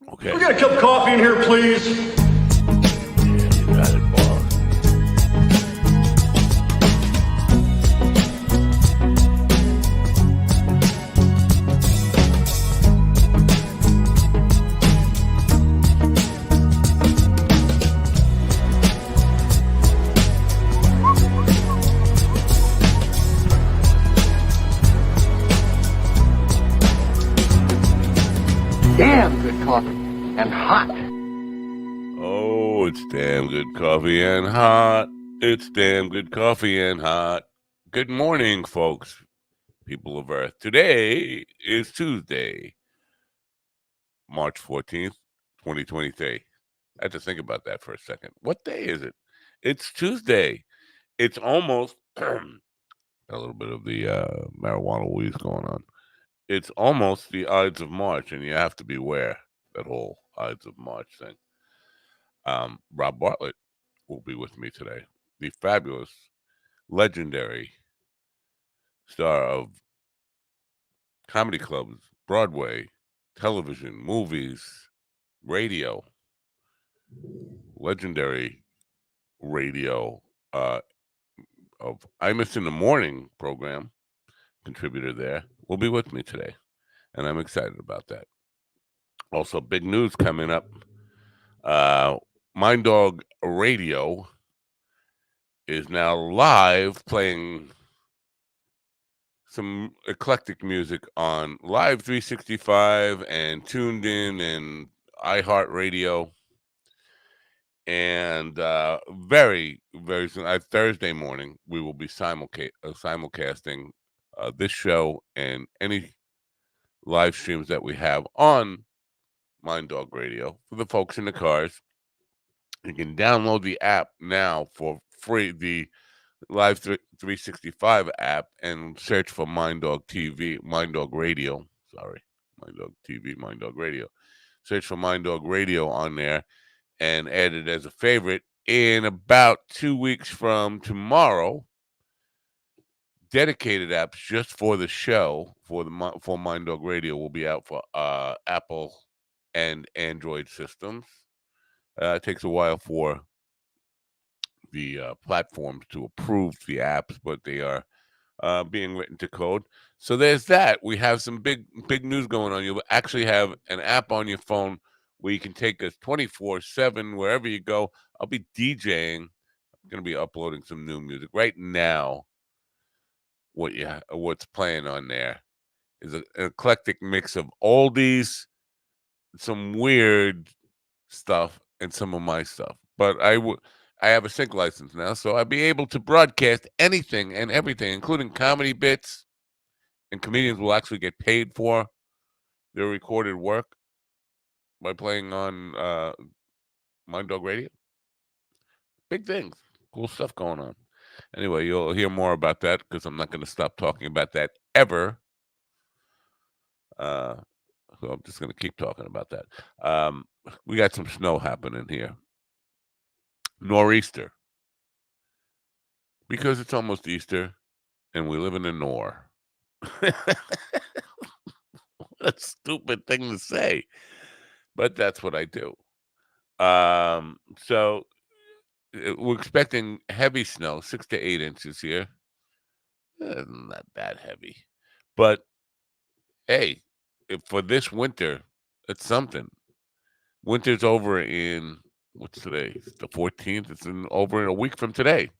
Okay. We got a cup of coffee in here, please. Yeah, you got it, boss. Damn good coffee and hot. Oh, it's damn good coffee and hot. It's damn good coffee and hot. Good morning, folks, people of Earth. Today is Tuesday, March 14th, 2023. I had to think about that for a second. What day is it? It's Tuesday. It's almost a little bit of the marijuana weeds going on. It's almost the Ides of March, and you have to beware that whole Ides of March thing. Rob Bartlett will be with me today. The fabulous, legendary star of comedy clubs, Broadway, television, movies, radio, legendary radio of Imus in the Morning program, contributor there, will be with me today. And I'm excited about that. Also, big news coming up. Mind Dog Radio is now live playing some eclectic music on Live 365 and Tuned In and iHeartRadio. And very, very soon, Thursday morning, we will be simulcasting this show and any live streams that we have on Mind Dog Radio for the folks in the cars. You can download the app now for free, the Live 365 app, and search for Mind Dog TV, Mind Dog Radio. Sorry, Mind Dog TV, Mind Dog Radio. Search for Mind Dog Radio on there and add it as a favorite. In about 2 weeks from tomorrow, dedicated apps just for the show for Mind Dog Radio will be out for Apple and Android systems. It takes a while for the platforms to approve the apps, but they are being written to code. So there's that. We have some big news going on. You'll actually have an app on your phone where you can take us 24/7 wherever you go. I'll be DJing. I'm going to be uploading some new music right now. What's playing on there is an eclectic mix of oldies, some weird stuff, and some of my stuff. But I have a sync license now, so I'll be able to broadcast anything and everything, including comedy bits. And comedians will actually get paid for their recorded work by playing on Mind Dog Radio. Big things, cool stuff going on. Anyway, you'll hear more about that because I'm not going to stop talking about that ever. So I'm just going to keep talking about that. We got some snow happening here. Nor'easter. Because it's almost Easter and we live in the Nor. What a stupid thing to say. But that's what I do. So we're expecting heavy snow, 6 to 8 inches here. Not that heavy. But hey, for this winter, it's something. Winter's over in, what's today? It's the 14th. It's over in a week from today.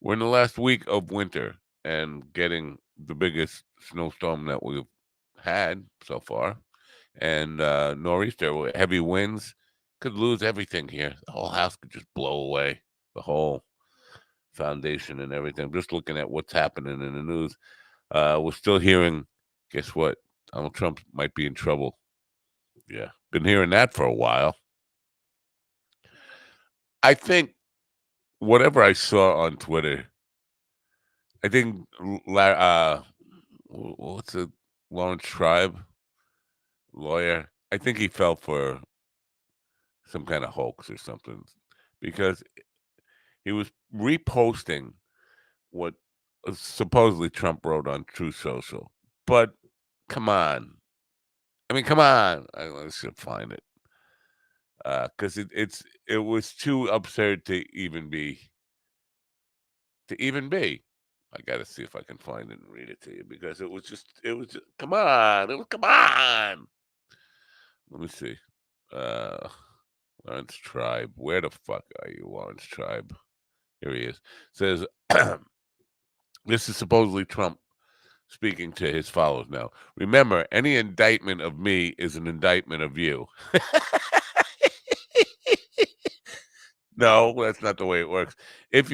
We're in the last week of winter and getting the biggest snowstorm that we've had so far. And nor'easter with heavy winds could lose everything here. The whole house could just blow away. The whole foundation and everything. I'm just looking at what's happening in the news. We're still hearing, guess what? Donald Trump might be in trouble. Yeah, been hearing that for a while. I think whatever I saw on Twitter, I think what's it, Lawrence Tribe lawyer? I think he fell for some kind of hoax or something because he was reposting what supposedly Trump wrote on True Social. But come on, I mean, come on. I should find it because it was too absurd to even be. I got to see if I can find it and read it to you because it was just come on. It was come on. Let me see. Uh, Lawrence Tribe. Where the fuck are you, Lawrence Tribe? Here he is. Says this is supposedly Trump speaking to his followers now. Remember, any indictment of me is an indictment of you. No, that's not the way it works. If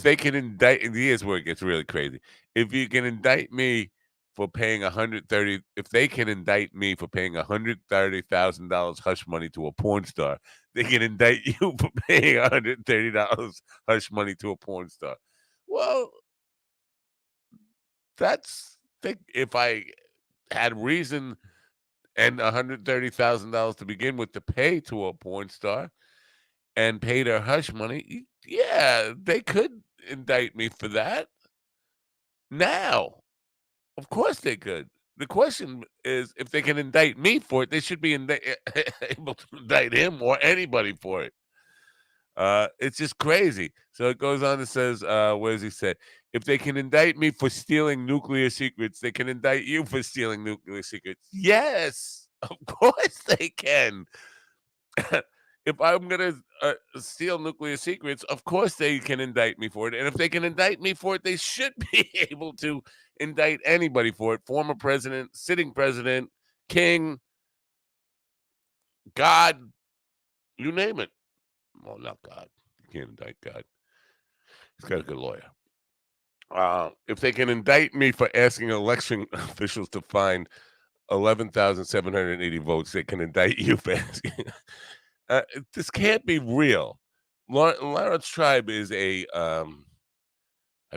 they can indict, here's where it gets really crazy. If you can indict me for paying 130, if they can indict me for paying $130,000 hush money to a porn star, they can indict you for paying $130 hush money to a porn star. Well, if I had reason and $130,000 to begin with to pay to a porn star and paid her hush money, yeah, they could indict me for that. Now, of course they could. The question is, if they can indict me for it, they should be able to indict him or anybody for it. It's just crazy. So it goes on and says, what does he say? If they can indict me for stealing nuclear secrets, they can indict you for stealing nuclear secrets. Yes, of course they can. If I'm going to steal nuclear secrets, of course they can indict me for it. And if they can indict me for it, they should be able to indict anybody for it. Former president, sitting president, king, God, you name it. Well, not God. You can't indict God. He's got a good lawyer. If they can indict me for asking election officials to find 11,780 votes, they can indict you for asking. This can't be real. Lawrence Tribe is I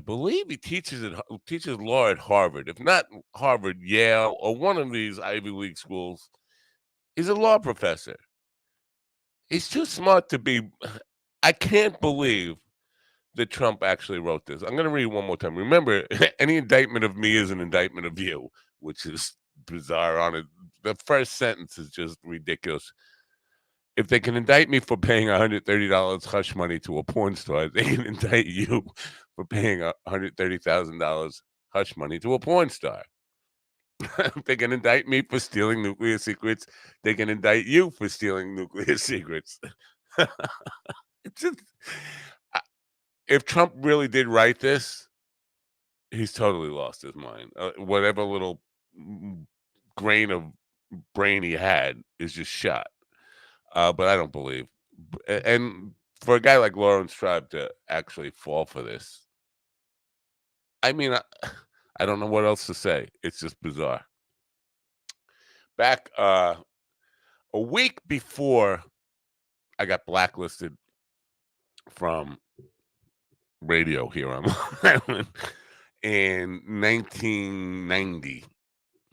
believe he teaches law at Harvard. If not Harvard, Yale, or one of these Ivy League schools. He's a law professor. He's too smart to be. I can't believe that Trump actually wrote this. I'm going to read it one more time. Remember, any indictment of me is an indictment of you, which is bizarre. On it, the first sentence is just ridiculous. If they can indict me for paying $130 hush money to a porn star, they can indict you for paying $130,000 hush money to a porn star. They can indict me for stealing nuclear secrets. They can indict you for stealing nuclear secrets. It's just, if Trump really did write this, he's totally lost his mind. Whatever little grain of brain he had is just shot. But I don't believe. And for a guy like Lawrence Tribe to actually fall for this, I mean, I don't know what else to say. It's just bizarre. Back a week before I got blacklisted from radio here on Long Island in 1990,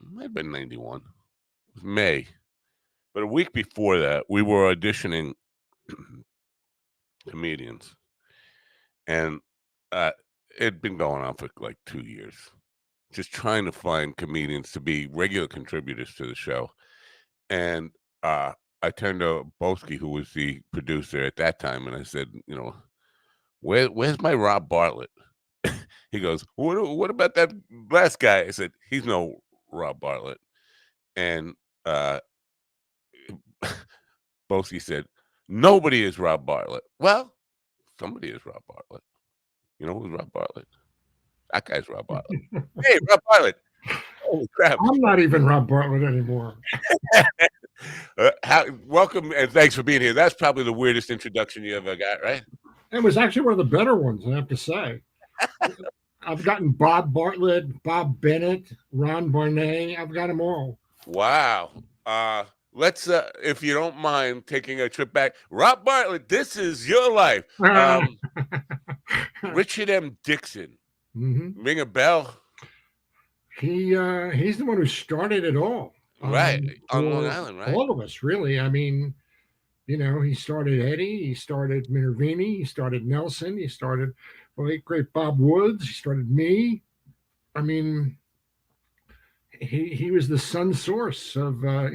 might have been 91, it was May. But a week before that, we were auditioning comedians. And it'd been going on for like 2 years. Just trying to find comedians to be regular contributors to the show. And I turned to Boski, who was the producer at that time, and I said, where's my Rob Bartlett? He goes, what about that last guy? I said, he's no Rob Bartlett. And Boski said, nobody is Rob Bartlett. Well, somebody is Rob Bartlett. You know who's Rob Bartlett? That guy's Rob Bartlett. Hey, Rob Bartlett. Holy crap. I'm not even Rob Bartlett anymore. Welcome and thanks for being here. That's probably the weirdest introduction you ever got, right? It was actually one of the better ones, I have to say. I've gotten Bob Bartlett, Bob Bennett, Ron Barnett. I've got them all. Wow. Let's, if you don't mind, taking a trip back. Rob Bartlett, this is your life. Richard M. Dixon. Mm-hmm. Ring a bell? He's the one who started it all. Right. On Long Island, right? All of us, really. I mean, he started Eddie, he started Minervini, he started Nelson, he started great Bob Woods, he started me. I mean, he was the sun source of I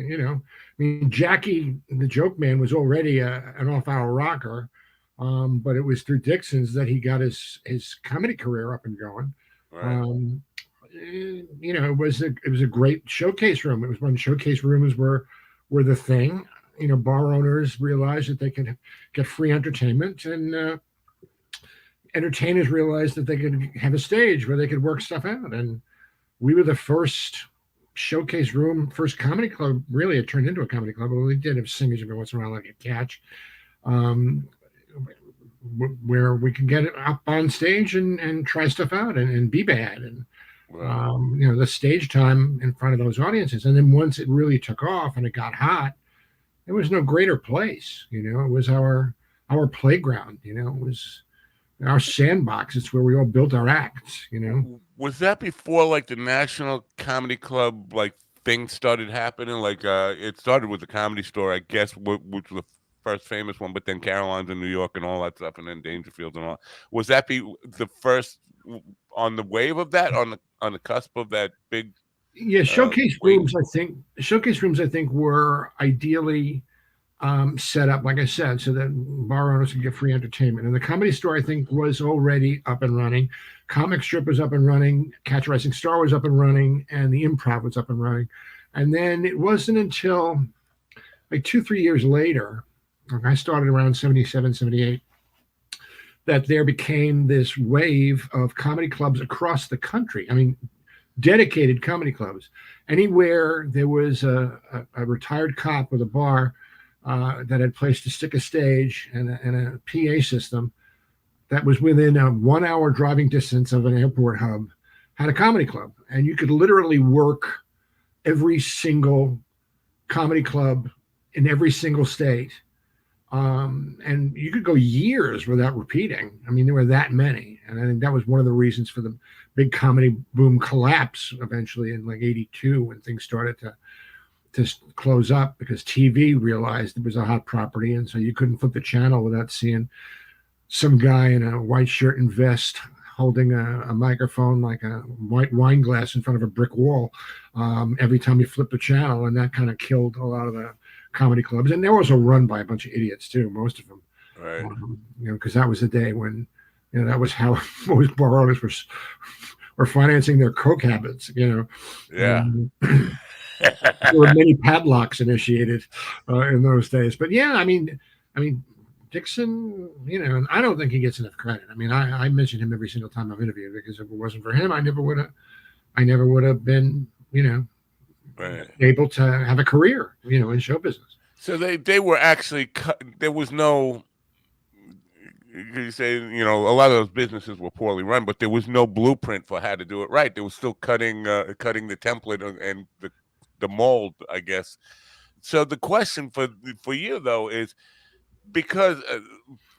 mean, Jackie the Joke Man was already an off-hour rocker, but it was through Dixon's that he got his comedy career up and going. Right. It was a great showcase room. It was when showcase rooms were the thing. Bar owners realized that they could get free entertainment, and entertainers realized that they could have a stage where they could work stuff out. And we were the first showcase room, first comedy club. Really, it turned into a comedy club. But we did have singers every once in a while, like a Catch, um, where we could get up on stage and try stuff out and be bad. And Right. the stage time in front of those audiences. And then once it really took off and it got hot, there was no greater place. It was our playground. It was our sandbox. It's where we all built our acts. Was that before like the National Comedy Club like thing started happening? Like it started with the Comedy Store, I guess, which was the first famous one, but then Caroline's in New York and all that stuff, and then Dangerfield and all. Was that the first on the wave of that, on the cusp of that big Yeah, wave? showcase rooms. I think were ideally set up, like I said, so that bar owners could get free entertainment. And the Comedy Store, I think, was already up and running. Comic Strip was up and running. Catch a Rising Star was up and running, and the Improv was up and running. And then it wasn't until like 2, 3 years later, like I started around 77, 78, that there became this wave of comedy clubs across the country. I mean, dedicated comedy clubs. Anywhere there was a retired cop with a bar that had place to stick a stage and a PA system that was within a 1 hour driving distance of an airport hub had a comedy club. And you could literally work every single comedy club in every single state. And you could go years without repeating. I mean, there were that many. And I think that was one of the reasons for the big comedy boom collapse eventually in like 82 when things started to close up, because TV realized it was a hot property. And so you couldn't flip the channel without seeing some guy in a white shirt and vest holding a microphone like a white wine glass in front of a brick wall every time you flip the channel. And that kind of killed a lot of the comedy clubs. And they were also run by a bunch of idiots too, most of them. Right. Because that was the day when, that was how most bar owners were financing their coke habits. Yeah. There were many padlocks initiated in those days. But yeah, I mean, Dixon, and I don't think he gets enough credit. I mean, I mention him every single time I've interviewed, because if it wasn't for him, I never would have been, Right. able to have a career, in show business. So they were actually there was no, you say, a lot of those businesses were poorly run, but there was no blueprint for how to do it right. They were still cutting the template and the mold, I guess. So the question for you though is, because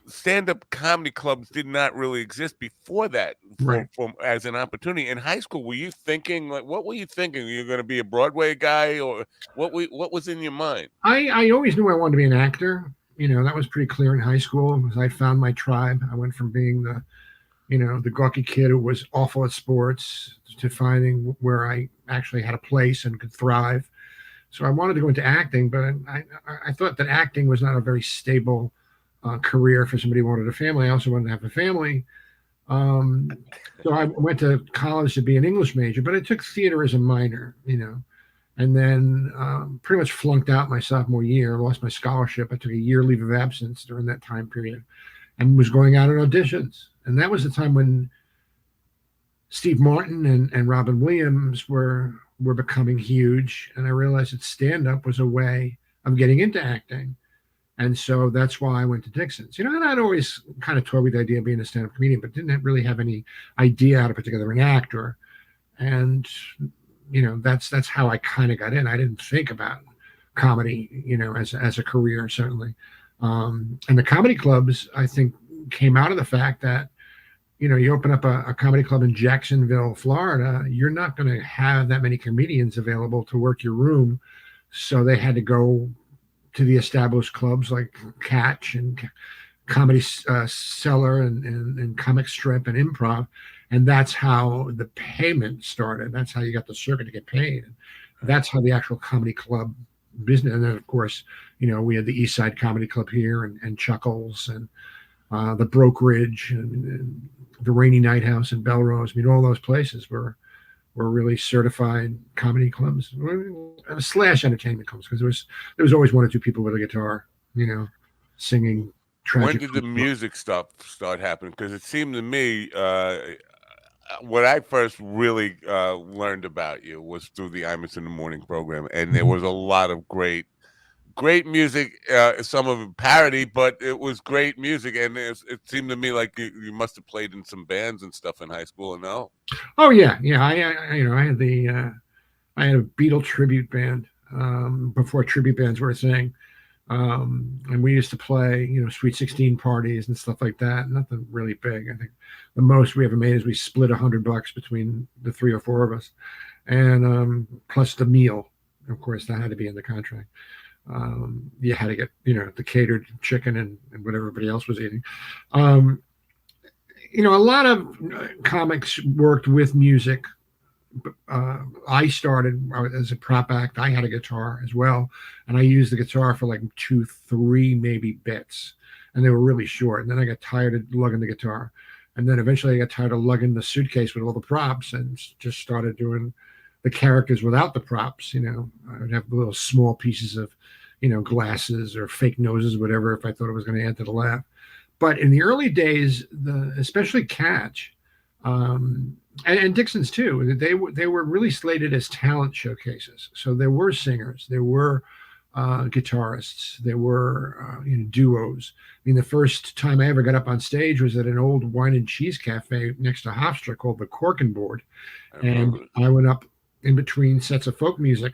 stand-up comedy clubs did not really exist before that Right. as an opportunity in high school. Were you thinking, like, what were you thinking? You're going to be a Broadway guy, or what was in your mind? I always knew I wanted to be an actor. That was pretty clear in high school, because I found my tribe. I went from being the gawky kid who was awful at sports to finding where I actually had a place and could thrive. So I wanted to go into acting, but I thought that acting was not a very stable career for somebody who wanted a family. I also wanted to have a family. So I went to college to be an English major, but I took theater as a minor, and then pretty much flunked out my sophomore year, lost my scholarship. I took a year leave of absence during that time period and was going out on auditions. And that was the time when Steve Martin and Robin Williams were becoming huge. And I realized that stand-up was a way of getting into acting. And so that's why I went to Dixon's. And I'd always kind of toyed with the idea of being a stand-up comedian, but didn't really have any idea how to put together an actor. And that's how I kind of got in. I didn't think about comedy, as a career, certainly. And the comedy clubs, I think, came out of the fact that, you open up a comedy club in Jacksonville, Florida, you're not going to have that many comedians available to work your room. So they had to go to the established clubs like Catch and comedy cellar and comic strip and improv, and that's how the payment started. That's how you got the circuit to get paid. That's how the actual comedy club business. And then, of course, we had the East Side Comedy Club here, and Chuckles, and the Brokerage, and the Rainy Night House in Belrose. I mean, all those places were really certified comedy clubs, slash entertainment clubs, because there was always one or two people with a guitar, singing When tragic. did the music stuff start happening? Because it seemed to me, when I first really learned about you was through the Imus in the Morning program, and there was a lot of great music. Some of it parody, but it was great music, and it seemed to me like you must have played in some bands and stuff in high school. No, Oh yeah, yeah. I had a Beatle tribute band before tribute bands were a thing. And we used to play, Sweet 16 parties and stuff like that. Nothing really big. I think the most we ever made is we split $100 between the three or four of us, and plus the meal. Of course, that had to be in the contract. You had to get, the catered chicken and what everybody else was eating. Um, a lot of comics worked with music. I started as a prop act. I had a guitar as well, and I used the guitar for like 2, 3 maybe bits, and they were really short. And then I got tired of lugging the guitar, and then eventually I got tired of lugging the suitcase with all the props, and just started doing the characters without the props. I would have little small pieces of, glasses or fake noses, whatever, if I thought it was going to add to the laugh. But in the early days, especially Catch, and Dixon's too. They were really slated as talent showcases. So there were singers, there were guitarists, there were duos. I mean, the first time I ever got up on stage was at an old wine and cheese cafe next to Hofstra called the Cork and Board, and I went up in between sets of folk music.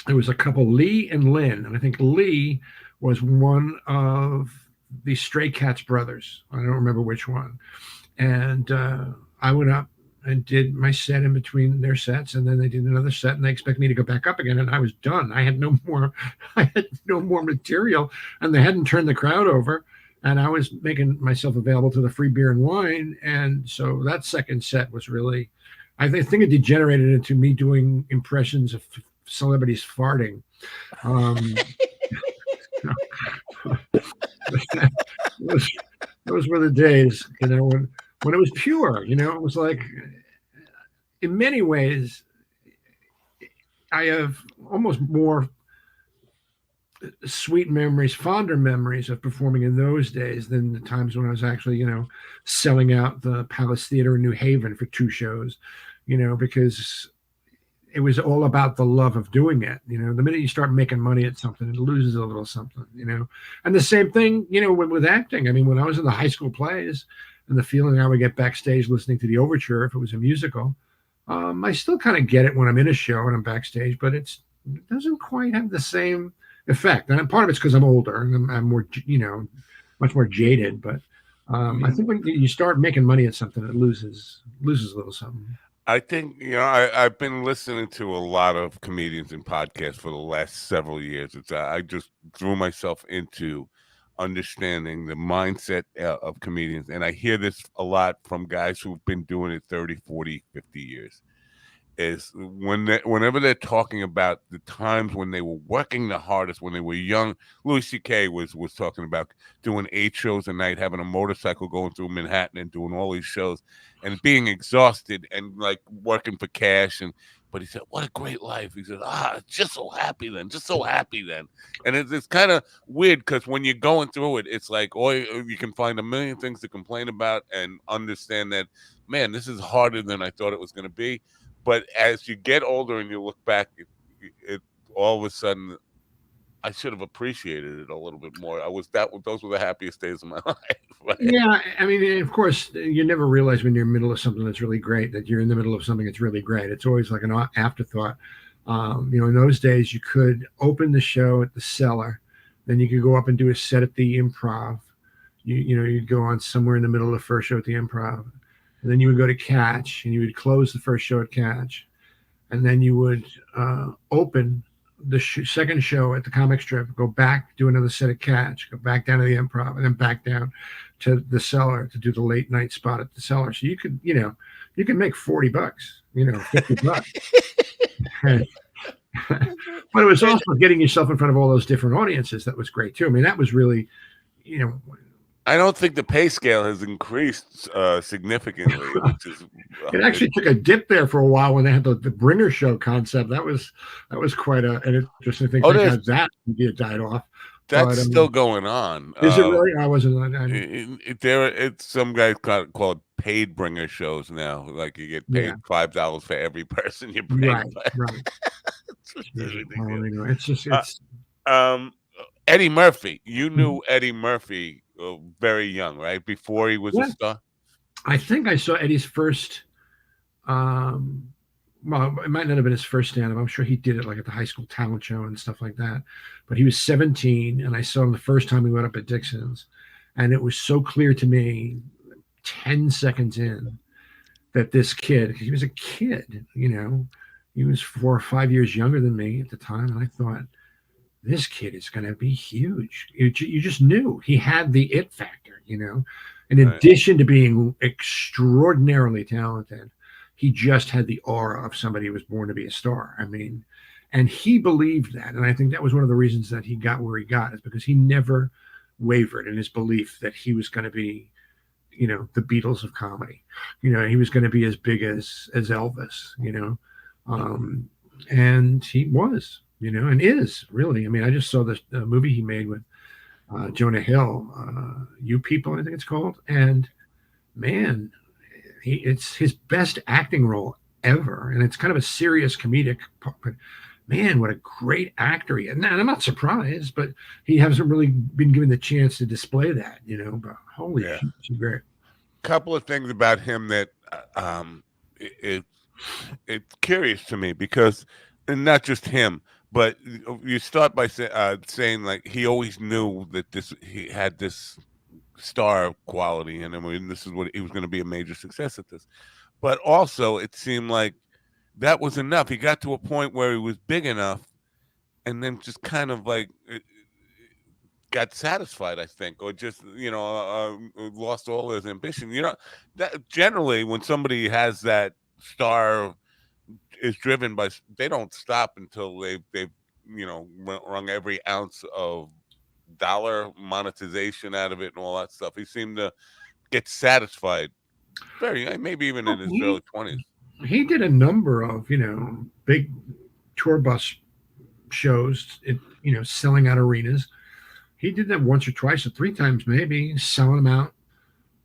It was a couple, Lee and Lynn, and I think Lee was one of the Stray Cats brothers. I don't remember which one. And I went up and did my set in between their sets, and then they did another set, and they expected me to go back up again, and I was done. I had no more. I had no more material, and they hadn't turned the crowd over, and I was making myself available to the free beer and wine, and so that second set was really. I think it degenerated into me doing impressions of celebrities farting. Um, those, those were the days, when it was pure. It was like, in many ways, I have almost more sweet memories, fonder memories of performing in those days than the times when I was actually, selling out the Palace Theater in New Haven for 2 shows, because it was all about the love of doing it. The minute you start making money at something, it loses a little something. And the same thing, with acting. I mean, when I was in the high school plays, and the feeling I would get backstage listening to the overture if it was a musical, I still kind of get it when I'm in a show and I'm backstage, but it doesn't quite have the same effect. And part of it's because I'm older and I'm more, much more jaded. But I think when you start making money at something, it loses a little something. I think I've been listening to a lot of comedians and podcasts for the last several years. I just threw myself into understanding the mindset of comedians, and I hear this a lot from guys who've been doing it 30, 40, 50 years. Is whenever they're talking about the times when they were working the hardest when they were young. Louis C.K. was talking about doing 8 shows a night, having a motorcycle going through Manhattan and doing all these shows and being exhausted and like working for cash. But he said, what a great life. He said, just so happy then, just so happy then. And it's kind of weird because when you're going through it, it's like, you can find a million things to complain about and understand that, man, this is harder than I thought it was going to be. But as you get older and you look back, it all of a sudden, I should have appreciated it a little bit more. Those were the happiest days of my life. Right? Yeah, I mean, of course, you never realize when you're in the middle of something that's really great that you're in the middle of something that's really great. It's always like an afterthought. In those days, you could open the show at the Cellar, then you could go up and do a set at the Improv. You'd go on somewhere in the middle of the first show at the Improv, and then you would go to Catch, and you would close the first show at Catch, and then you would open the second show at the comic strip, go back, do another set of Catch, go back down to the Improv, and then back down to the Cellar to do the late night spot at the Cellar. So you could, you can make $40, $50. But it was And also getting yourself in front of all those different audiences that was great too. I mean, that was really, you know, I don't think the pay scale has increased significantly, which is it actually took a dip there for a while when they had the Bringer Show concept. That was quite an interesting thing. oh, Thank God that idea died off. that's But still going on. is it really? I wasn't. It's some guys called paid bringer shows now. Like you get Yeah, paid $5 for every person you bring. right, right. It's Yeah. ridiculous. Anyway, it's just Uh, it's. um, Eddie Murphy. You knew Eddie Murphy very young, right? Before he was a Yeah, star. I think I saw Eddie's first. Um, well, it might not have been his first stand-up. I'm sure he did it like at the high school talent show and stuff like that. But he was 17, and I saw him the first time he went up at Dixon's, and it was so clear to me, 10 seconds in, that this kid, he was a kid, he was 4 or 5 years younger than me at the time, and I thought, this kid is going to be huge. You just knew he had the it factor, In Right. addition to being extraordinarily talented, he just had the aura of somebody who was born to be a star. I mean, and he believed that. And I think that was one of the reasons that he got where he got, is because he never wavered in his belief that he was going to be, the Beatles of comedy. He was going to be as big as Elvis, um, and he was, and is really. I mean, I just saw this movie he made with Jonah Hill, You People, I think it's called, and man, it's his best acting role ever, and it's kind of a serious comedic. But man, what a great actor he is! And I'm not surprised, but he hasn't really been given the chance to display that, But holy Yeah. shit, he's great. Couple of things about him that it, it's curious to me because, and not just him, but you start by saying like he always knew that he had this star quality, and I mean this is what he was going to be a major success at this. But also, it seemed like that was enough. He got to a point where he was big enough, and then just kind of like got satisfied, I think, or just lost all his ambition. That generally when somebody has that star is driven by, they don't stop until they've wrung every ounce of dollar monetization out of it and all that stuff. He seemed to get satisfied maybe even in his early 20s. He did a number of big tour bus shows, selling out arenas. He did that once or twice or three times, maybe, selling them out.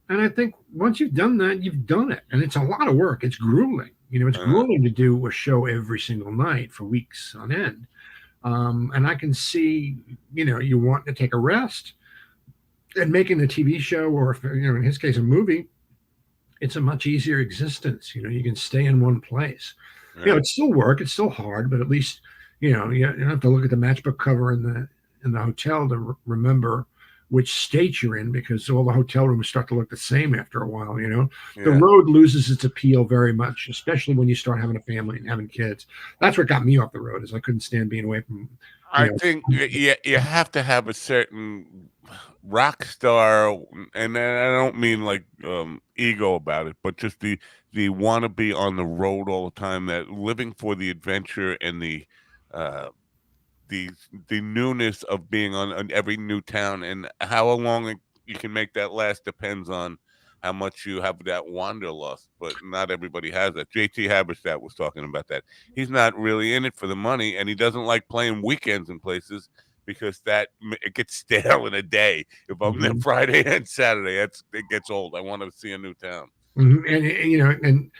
And I think once you've done that, you've done it. And it's a lot of work. It's grueling. It's grueling to do a show every single night for weeks on end. And I can see, you want to take a rest, and making a TV show, or if, in his case, a movie, it's a much easier existence. You can stay in one place. Right. It's still work. It's still hard, but at least, you don't have to look at the matchbook cover in the hotel to remember which state you're in, because all the hotel rooms start to look the same after a while. The road loses its appeal very much, especially when you start having a family and having kids. That's what got me off the road, is I couldn't stand being away from. I think you have to have a certain rock star, and I don't mean like ego about it, but just the want to be on the road all the time, that living for the adventure and the newness of being on every new town, and how long you can make that last depends on how much you have that wanderlust. But not everybody has that. JT Haberstadt was talking about that. He's not really in it for the money, and he doesn't like playing weekends in places because it gets stale in a day. If I'm there Friday and Saturday, it gets old. I want to see a new town. And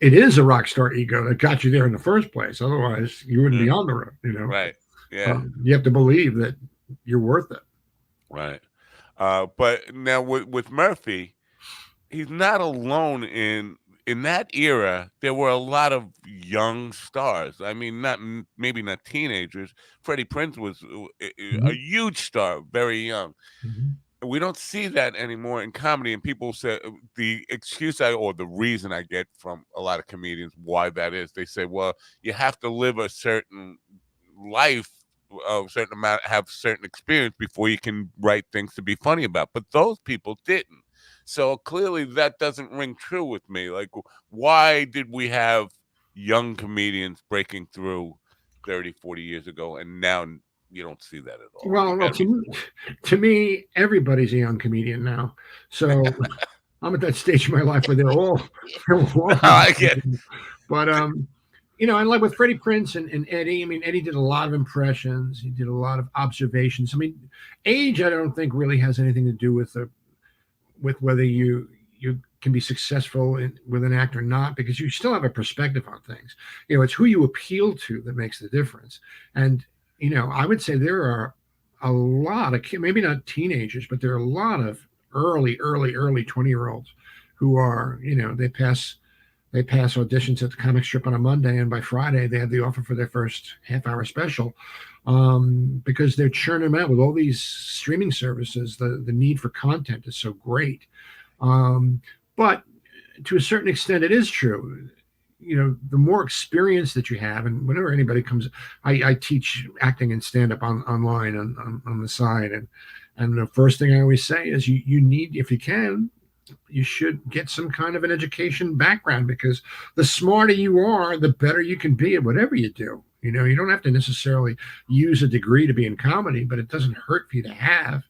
it is a rock star ego that got you there in the first place. Otherwise, you wouldn't be on the road. Right. Yeah. You have to believe that you're worth it. Right. But now with Murphy, he's not alone in that era. There were a lot of young stars. I mean, maybe not teenagers. Freddie Prinze was a huge star, very young. We don't see that anymore in comedy. And people say, the excuse or the reason I get from a lot of comedians why that is, they say, well, you have to live a certain life, a certain amount, have certain experience before you can write things to be funny about. But those people didn't. So clearly that doesn't ring true with me. Like, why did we have young comedians breaking through 30, 40 years ago, and now you don't see that at all? You Well, got to be. to me, everybody's a young comedian now. So I'm at that stage in my life where they're all young I get. comedians. But and like with Freddie Prince and Eddie, I mean, Eddie did a lot of impressions. He did a lot of observations. I mean, age, I don't think really has anything to do with whether you can be successful with an act or not, because you still have a perspective on things. It's who you appeal to that makes the difference. And I would say there are a lot of maybe not teenagers, but there are a lot of early 20-year-olds who are, they pass auditions at the comic strip on a Monday, and by Friday they have the offer for their first half-hour special, because they're churning them out with all these streaming services. The need for content is so great, but to a certain extent, it is true. The more experience that you have, and whenever anybody comes, I teach acting and stand-up online on the side, and the first thing I always say is you need, if you can, you should get some kind of an education background, because the smarter you are, the better you can be at whatever you do. You don't have to necessarily use a degree to be in comedy, but it doesn't hurt for you to have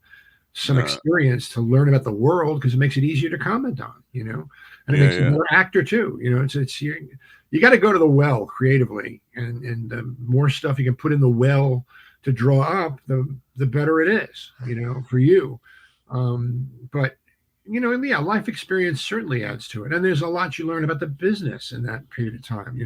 some Uh, experience to learn about the world, because it makes it easier to comment on, and it yeah, makes you a yeah. better actor too. It's you got to go to the well creatively, and the more stuff you can put in the well to draw up, the better it is, for you. But yeah, life experience certainly adds to it, and there's a lot you learn about the business in that period of time.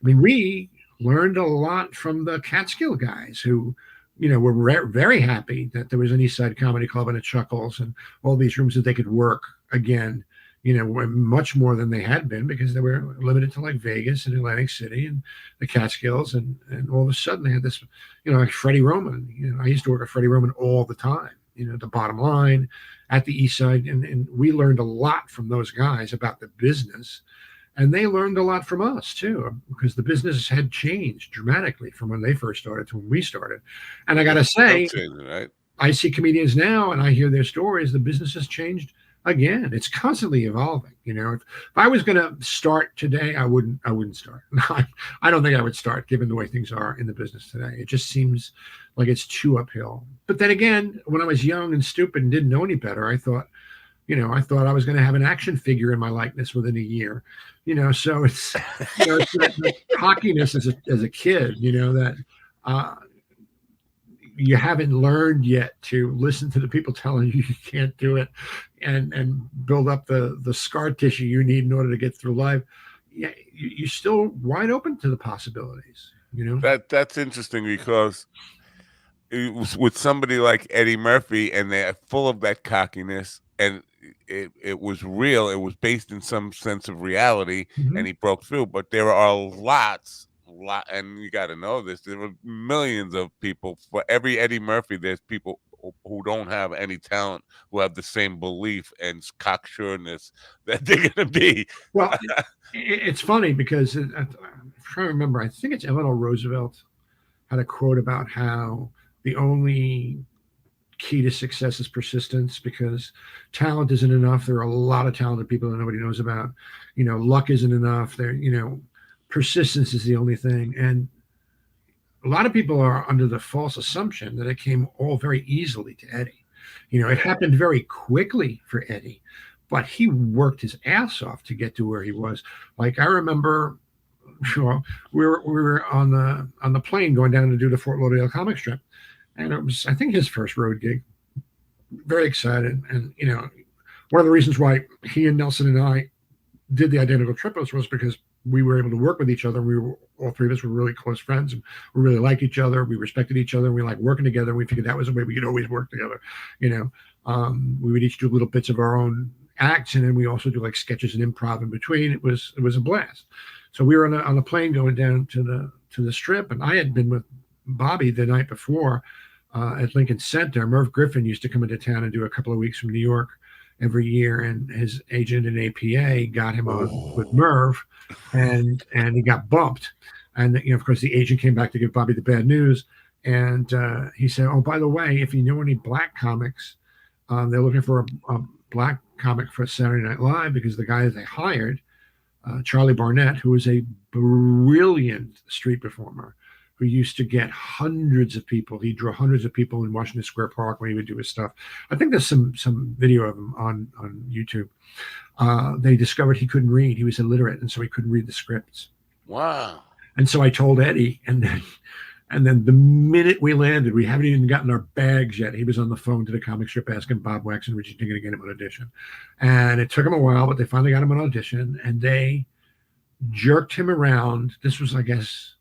I mean, we learned a lot from the Catskill guys who, were very happy that there was an East Side Comedy Club and a Chuckles and all these rooms that they could work again. Much more than they had been, because they were limited to like Vegas and Atlantic City and the Catskills, and all of a sudden they had this, like Freddie Roman. I used to work with Freddie Roman all the time. The Bottom Line at the East Side, and we learned a lot from those guys about the business, and they learned a lot from us too, because the business had changed dramatically from when they first started to when we started. And I got to Still say, changing, right? I see comedians now and I hear their stories. The business has changed again. It's constantly evolving. If I was going to start today, I wouldn't start. I don't think I would start, given the way things are in the business today. It just seems like it's too uphill. But then again, when I was young and stupid and didn't know any better, I thought I was going to have an action figure in my likeness within a year. So it's that cockiness as a kid, that uh, you haven't learned yet to listen to the people telling you you can't do it, and build up the scar tissue you need in order to get through life. Yeah, you're still wide open to the possibilities. That's interesting, because it was with somebody like Eddie Murphy, and they're full of that cockiness, and it was real. It was based in some sense of reality, Mhm. and he broke through. But there are and you got to know this. There are millions of people. For every Eddie Murphy, there's people who don't have any talent, who have the same belief and cocksureness that they're going to be. Well, it's funny because I'm trying to remember. I think it's Eleanor Roosevelt had a quote about how the only key to success is persistence, because talent isn't enough. There are a lot of talented people that nobody knows about. Luck isn't enough. Persistence is the only thing. And a lot of people are under the false assumption that it came all very easily to Eddie. It happened very quickly for Eddie, but he worked his ass off to get to where he was. Like, I remember, we were on the plane going down to do the Fort Lauderdale comic strip, and it was, I think, his first road gig. Very excited, and one of the reasons why he and Nelson and I did the identical triples was because we were able to work with each other. We were, all three of us were really close friends, and we really liked each other. We respected each other. And we liked working together. And we figured that was the way we could always work together. We would each do little bits of our own acts, and then we also do like sketches and improv in between. It was a blast. So we were on a plane going down to the strip, and I had been with Bobby the night before at Lincoln Center. Merv Griffin used to come into town and do a couple of weeks from New York every year, and his agent in APA got him on with Merv, and he got bumped. And of course, the agent came back to give Bobby the bad news, and he said, "Oh, by the way, if you know any black comics, they're looking for a black comic for Saturday Night Live because the guy they hired, Charlie Barnett, who was a brilliant street performer." Who used to get hundreds of people? He drew hundreds of people in Washington Square Park when he would do his stuff. I think there's some video of him on YouTube. They discovered he couldn't read; he was illiterate, and so he couldn't read the scripts. Wow. And so I told Eddie, and then the minute we landed, we haven't even gotten our bags yet. He was on the phone to the comic strip asking Bob Wax and Richie Tinger to get him an audition. And it took him a while, but they finally got him an audition, and they jerked him around. This was, I guess,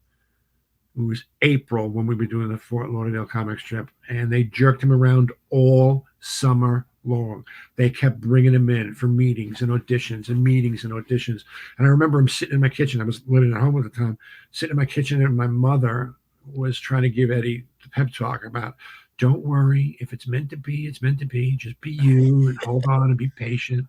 it was April when we were doing the Fort Lauderdale comic strip, and they jerked him around all summer long. They kept bringing him in for meetings and auditions and meetings and auditions. And I remember him sitting in my kitchen. I was living at home at the time, sitting in my kitchen, and my mother was trying to give Eddie the pep talk about, don't worry, if it's meant to be, it's meant to be. Just be you and hold on and be patient.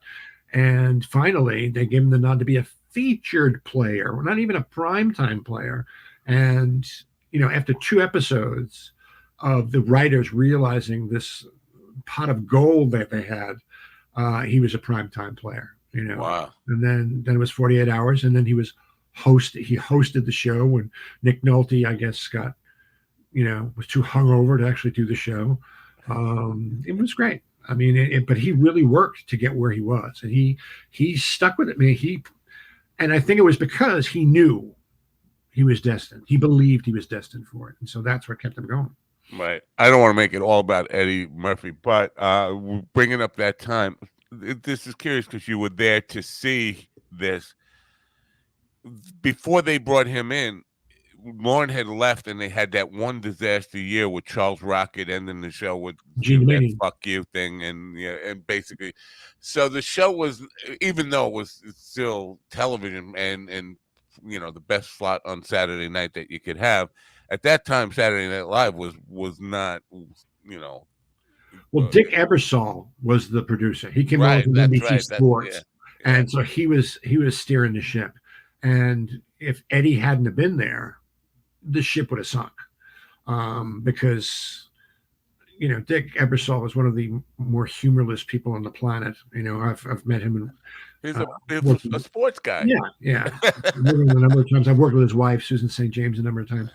And finally, they gave him the nod to be a featured player, not even a primetime player. And, after 2 episodes of the writers realizing this pot of gold that they had, he was a primetime player, Wow. And then it was 48 Hours. And then he hosted the show when Nick Nolte, I guess, was too hungover to actually do the show. It was great. I mean, but he really worked to get where he was. And he stuck with it. And I think it was because he knew he was destined. He believed he was destined for it. And so that's what kept him going. Right. I don't want to make it all about Eddie Murphy, but bringing up that time, this is curious because you were there to see this. Before they brought him in, Lauren had left, and they had that one disaster year with Charles Rocket ending the show with that "fuck you" thing, and basically, so the show was, even though it was still television and the best slot on Saturday night that you could have at that time, Saturday Night Live was not, Well, Dick Ebersol was the producer. He came right, over from NBC Sports, yeah. And so he was steering the ship. And if Eddie hadn't have been there, the ship would have sunk, because Dick Ebersol was one of the more humorless people on the planet. I've met him. He's a sports guy. Yeah. A number of times. I've worked with his wife, Susan St. James, a number of times,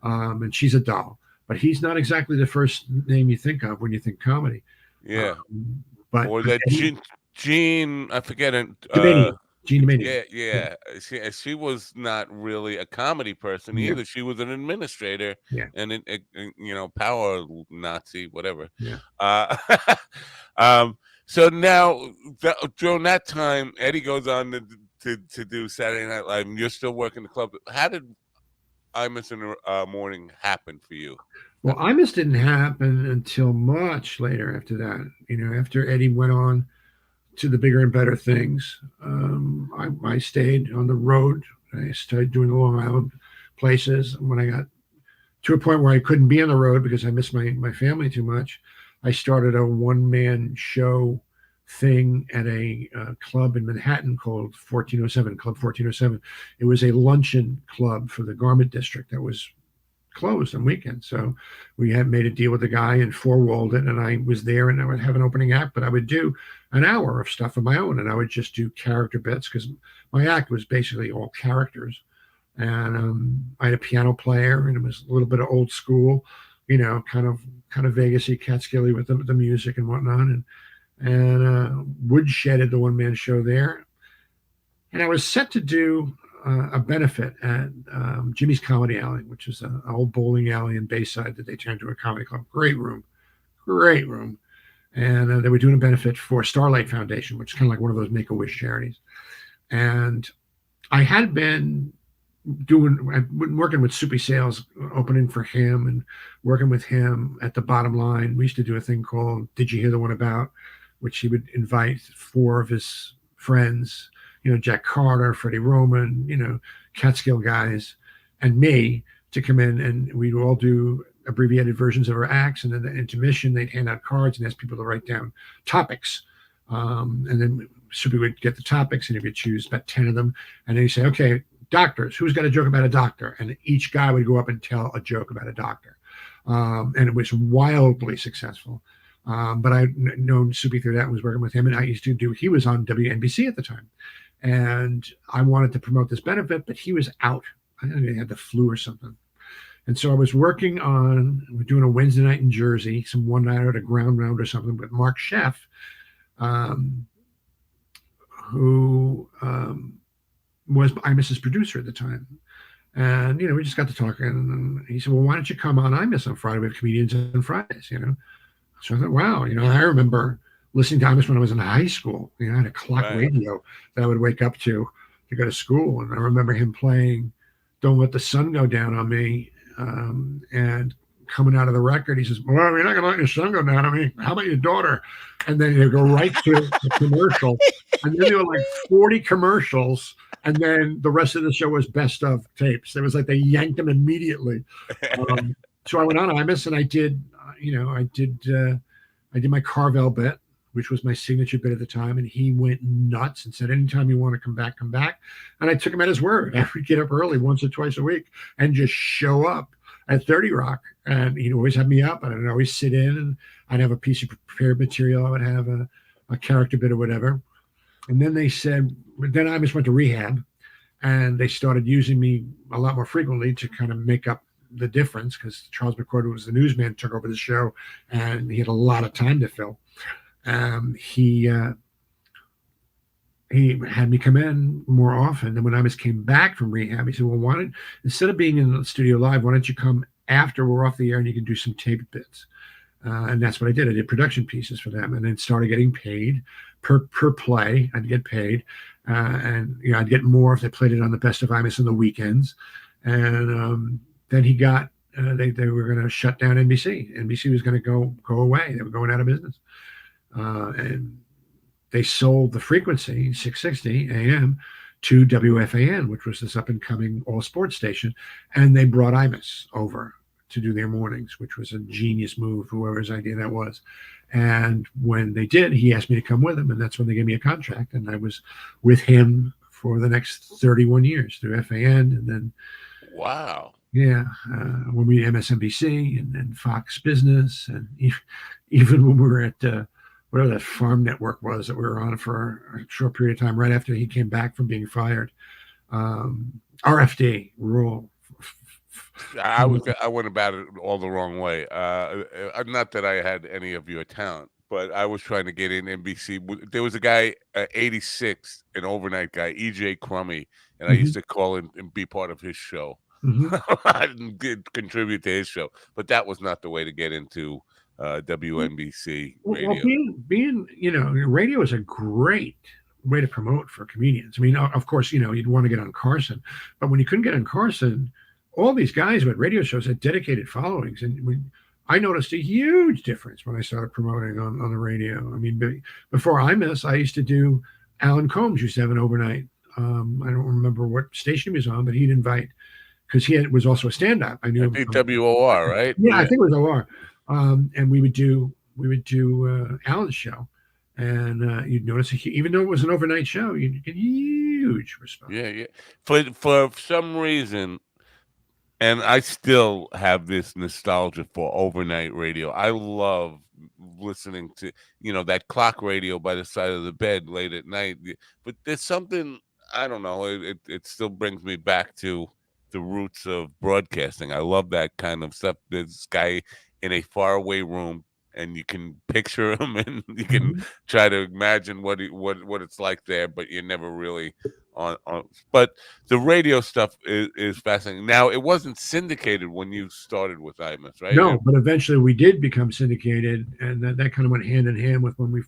and she's a doll. But he's not exactly the first name you think of when you think comedy. Yeah. Or But that Gene, I forget it. Gene Domenico. Yeah. She was not really a comedy person either. She was an administrator and power Nazi, whatever. Yeah. So now during that time, Eddie goes on to do Saturday Night Live, and you're still working the club. How did I Miss in the Morning happen for you? Well, Imus didn't happen until much later after that. After Eddie went on to the bigger and better things, I stayed on the road. I started doing the Long Island places. When I got to a point where I couldn't be on the road because I missed my family too much, I started a one-man show thing at a club in Manhattan called 1407, Club 1407. It was a luncheon club for the garment district that was closed on weekends. So we had made a deal with the guy and four-walled it, and I was there, and I would have an opening act, but I would do an hour of stuff of my own, and I would just do character bits because my act was basically all characters. And I had a piano player, and it was a little bit of old school, kind of Vegas-y, Catskilly with the music and whatnot. And Woodshed, the one-man show there. And I was set to do a benefit at Jimmy's Comedy Alley, which is an old bowling alley in Bayside that they turned into a comedy club. Great room. And they were doing a benefit for Starlight Foundation, which is kind of like one of those Make-A-Wish charities. And I had been working with Soupy Sales, opening for him and working with him at the Bottom Line. We used to do a thing called Did You Hear the One About, which he would invite 4 of his friends, Jack Carter, Freddie Roman, Catskill guys, and me to come in, and we'd all do abbreviated versions of our acts. And then the intermission, they'd hand out cards and ask people to write down topics. And then Soupy would get the topics, and he would choose about 10 of them. And then he'd say, okay, doctors. Who's got a joke about a doctor? And each guy would go up and tell a joke about a doctor. And it was wildly successful. But I known Subi through that and was working with him. And I used to do, he was on WNBC at the time. And I wanted to promote this benefit, but he was out. I think he had the flu or something. And so I was working on, we're doing a Wednesday night in Jersey, some one night at a ground round or something with Mark Sheff, who was Imus's producer at the time. And, we just got to talking. And he said, well, why don't you come on Imus on Friday? We have comedians on Fridays. So I thought, wow, I remember listening to Imus when I was in high school. I had a clock radio that I would wake up to go to school. And I remember him playing Don't Let the Sun Go Down on Me. And coming out of the record, he says, well, you're not going to let your son go down on me. How about your daughter? And then he'd go right to the commercial. And then there were like 40 commercials. And then the rest of the show was best of tapes. It was like they yanked them immediately. So I went on Imus and I did my Carvel bit, which was my signature bit at the time. And he went nuts and said, anytime you want to come back, come back. And I took him at his word. I would get up early once or twice a week and just show up at 30 Rock. And he'd always have me up and I'd always sit in and I'd have a piece of prepared material. I would have a character bit or whatever. And then they said, then I just went to rehab and they started using me a lot more frequently to kind of make up the difference because Charles McCord, who was the newsman, took over the show and he had a lot of time to fill. He had me come in more often. And when I came back from rehab, he said, well, instead of being in the studio live, why don't you come after we're off the air and you can do some taped bits? And that's what I did. I did production pieces for them and then started getting paid per play. I'd get paid. And I'd get more if they played it on the Best of Imus on the weekends. And then he got, they were going to shut down NBC. NBC was going to go away. They were going out of business. And they sold the frequency, 660 AM, to WFAN, which was this up-and-coming all-sports station. And they brought Imus over to do their mornings, which was a genius move, whoever's idea that was. And when they did, he asked me to come with him, and that's when they gave me a contract. And I was with him for the next 31 years through FAN. And then, wow. Yeah, when we MSNBC and then Fox Business. And even when we were at whatever that farm network was that we were on for a short period of time right after he came back from being fired. RFD, rural. I went about it all the wrong way. Not that I had any of your talent, but I was trying to get in NBC. There was a guy, 86, an overnight guy, EJ Crummy, and I used to call him and be part of his show. I didn't contribute to his show, but that was not the way to get into WNBC radio. Well, being radio is a great way to promote for comedians. I mean, of course, you'd want to get on Carson, but when you couldn't get on Carson, all these guys who had radio shows had dedicated followings. And I noticed a huge difference when I started promoting on the radio. I mean, before Imus, I used to do, Alan Combs used to have an overnight. I don't remember what station he was on, but he'd invite, because he was also a stand-up. I knew him. WOR, right? Yeah, I think it was OR. And we would do Alan's show. And you'd notice, even though it was an overnight show, you'd get huge response. Yeah. For some reason, and I still have this nostalgia for overnight radio. I love listening to, that clock radio by the side of the bed late at night. But there's something, I don't know, it still brings me back to the roots of broadcasting. I love that kind of stuff. There's this guy in a faraway room, and you can picture him, and you can try to imagine what it's like there, but you're never really on. But the radio stuff is fascinating. Now, it wasn't syndicated when you started with Imus, right? No, but eventually we did become syndicated, and that kind of went hand in hand with when we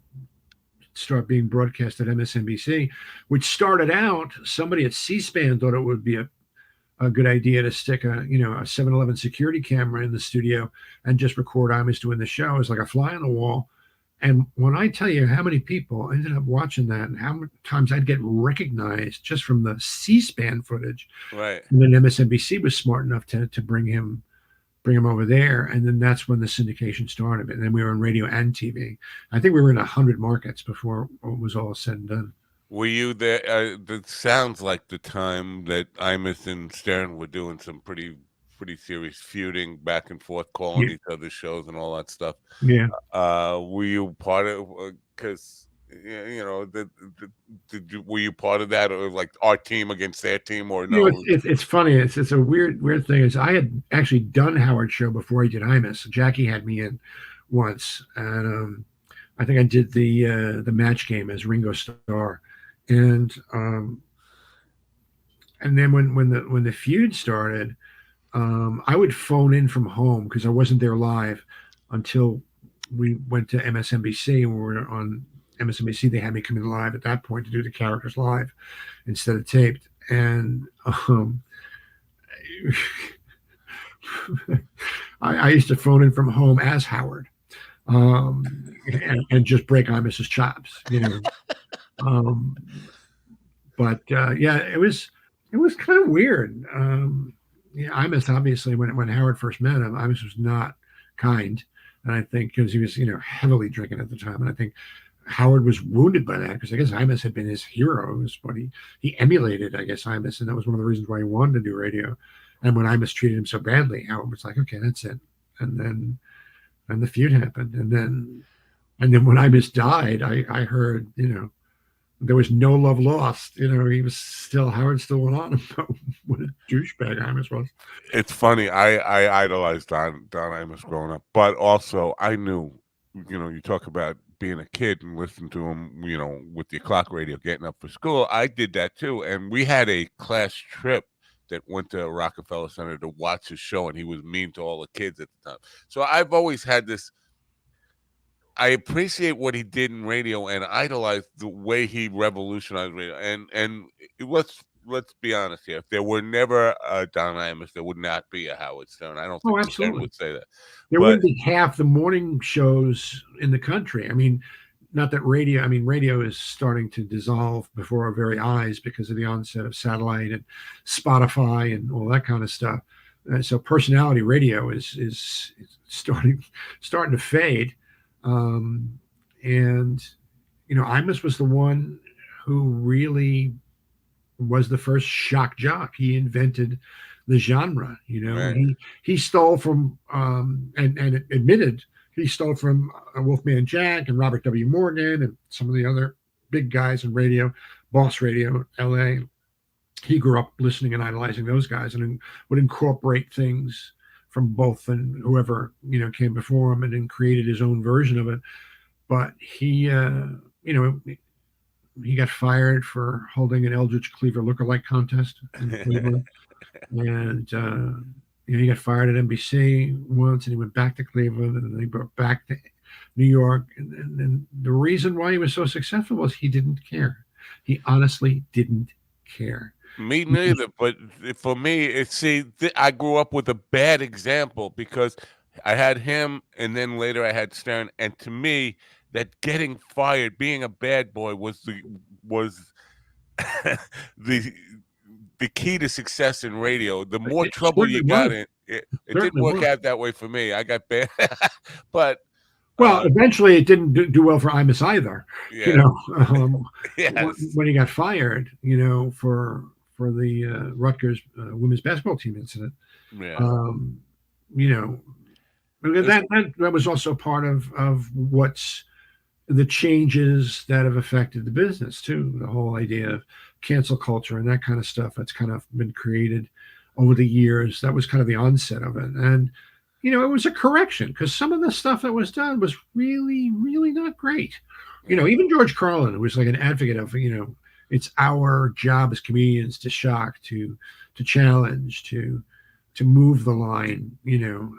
start being broadcast at MSNBC, which started out, somebody at C-SPAN thought it would be a good idea to stick a 7-Eleven security camera in the studio and just record Imus doing the show. It's like a fly on the wall. And when I tell you how many people ended up watching that and how many times I'd get recognized just from the C-SPAN footage. Right. And then MSNBC was smart enough to bring him over there. And then that's when the syndication started. And then we were on radio and TV. I think we were in 100 markets before it was all said and done. Were you there? That sounds like the time that Imus and Stern were doing some pretty serious feuding back and forth, calling Yeah, each other shows and all that stuff. yeah. Were you part of? Because were you part of that, or like our team against their team, or You know, no? it's funny. It's a weird thing. Is I had actually done Howard's show before he did Imus. Jackie had me in once, and I think I did the match game as Ringo Starr, and and then when the feud started, I would phone in from home because I wasn't there live until we went to MSNBC, and we were on MSNBC. They had me come in live at that point to do the characters live instead of taped, and I used to phone in from home as Howard, and just break Imus's chops, you know. Um, but yeah, it was kind of weird. Yeah, Imus obviously when Howard first met him, Imus was not kind, and I think because he was heavily drinking at the time, and I think Howard was wounded by that because I guess Imus had been his hero. It was what he emulated, I guess, Imus, and that was one of the reasons why he wanted to do radio. And when Imus treated him so badly, Howard was like, okay, that's it. And then the feud happened, and then when Imus died, I heard there was no love lost. He was still Howard still went on about what a douchebag Imus was. It's funny. I idolized Don Imus growing up, but also I knew, you talk about being a kid and listening to him, with your clock radio, getting up for school. I did that too, and we had a class trip that went to Rockefeller Center to watch his show, and he was mean to all the kids at the time. So I've always had this. I appreciate what he did in radio and idolize the way he revolutionized radio. And let's be honest here. If there were never a Don Imus, there would not be a Howard Stern. I don't Oh, think Stern absolutely. would say that. There But wouldn't be half the morning shows in the country. I mean, not that radio. I mean, radio is starting to dissolve before our very eyes because of the onset of satellite and Spotify and all that kind of stuff. So personality radio is starting to fade. Um, and Imus was the one who really was the first shock jock. He invented the genre. right, He stole from and admitted he stole from Wolfman Jack and Robert W. Morgan and some of the other big guys in radio, Boss Radio, L.A. He grew up listening and idolizing those guys and would incorporate things from both and whoever came before him and then created his own version of it. But you know, he got fired for holding an Eldridge Cleaver lookalike contest in Cleveland, and he got fired at NBC once, and he went back to Cleveland, and then he brought back to New York, and the reason why he was so successful was he didn't care. He honestly didn't care. me He just, neither. But for me, I grew up with a bad example because I had him, and then later I had Stern, and to me, that getting fired, being a bad boy, was the the key to success in radio. The more it trouble you certainly got was. in, it didn't Certainly work was. out that way for me. I got bad, but Well, uh, eventually it didn't do well for Imus either. You yeah, know, yes, when he got fired, for the Rutgers women's basketball team incident, yeah, um, you know, because it's, that was also part of what's the changes that have affected the business too. The whole idea of cancel culture and that kind of stuff that's kind of been created over the years. That was kind of the onset of it, and it was a correction because some of the stuff that was done was really, really not great. yeah, Even George Carlin, who was like an advocate of, it's our job as comedians to shock, to challenge, to move the line,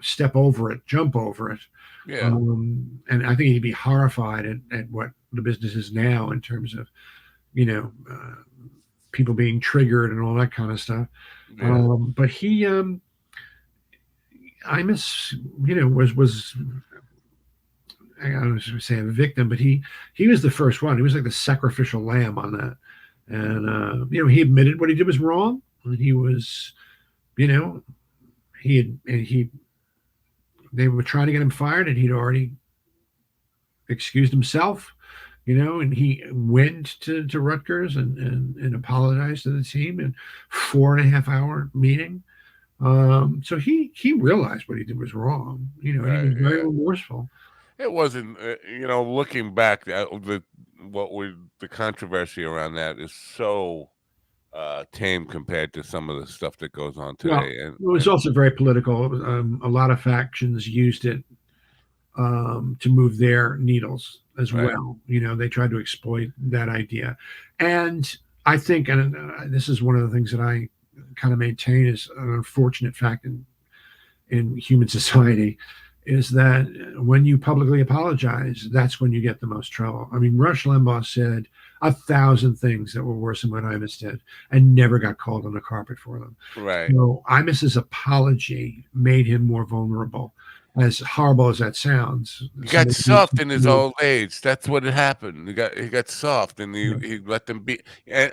step over it, jump over it. yeah, And I think he'd be horrified at what the business is now in terms of, you know, uh, people being triggered and all that kind of stuff. yeah. But Imus, was I don't know say a victim, but he was the first one. He was like the sacrificial lamb on that, and he admitted what he did was wrong. And he was, you know, he had and he they were trying to get him fired, and he'd already excused himself. And he went to Rutgers and apologized to the team in 4.5 hour meeting. So he realized what he did was wrong, and he Right. was very Yeah. remorseful. It wasn't, looking back, the controversy around that is so tame compared to some of the stuff that goes on Well, today. it was And also very political. A lot of factions used it to move their needles as right, well. They tried to exploit that idea. And I think, and this is one of the things that I kind of maintain is an unfortunate fact in human society, is that when you publicly apologize, that's when you get the most trouble. I mean, Rush Limbaugh said 1,000 things that were worse than what Imus did and never got called on the carpet for them. right. So Imus's apology made him more vulnerable. As horrible as that sounds, He got somebody soft in his old age. That's what had happened. He got soft, and he let them be. And,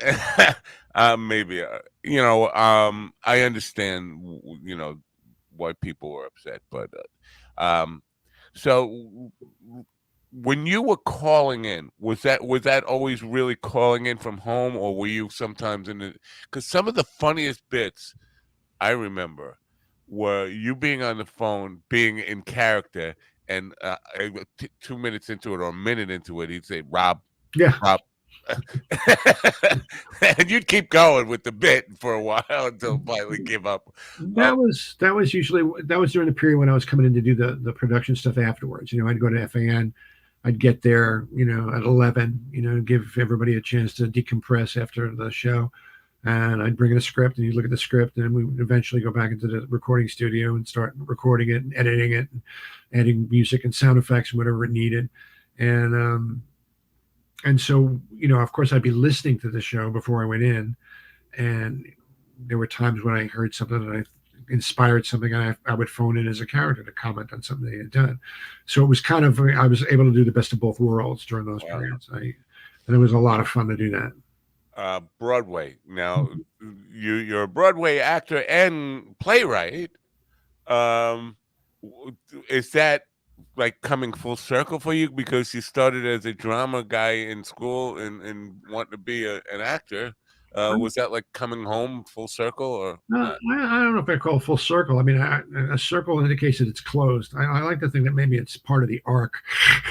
maybe I understand why people were upset, but so when you were calling in, was that always really calling in from home, or were you sometimes in the? Because some of the funniest bits I remember were you being on the phone, being in character, and 2 minutes into it or a minute into it, he'd say, "Rob, Yeah, Rob," and you'd keep going with the bit for a while until finally give up. Oh, that was during the period when I was coming in to do the production stuff afterwards. I'd go to FAN, I'd get there, at 11, give everybody a chance to decompress after the show. And I'd bring in a script and you'd look at the script and we would eventually go back into the recording studio and start recording it and editing it and adding music and sound effects and whatever it needed. And so, of course I'd be listening to the show before I went in, and there were times when I heard something that I inspired something, and I would phone in as a character to comment on something they had done. So it was kind of, I was able to do the best of both worlds during those wow. periods. And it was a lot of fun to do that. Broadway. Now, you're a Broadway actor and playwright. Um, is that like coming full circle for you because you started as a drama guy in school and wanting to be an actor? Was that like coming home full circle or not? I don't know if I call it full circle. I mean, a circle indicates that it's closed. I like to think that maybe it's part of the arc,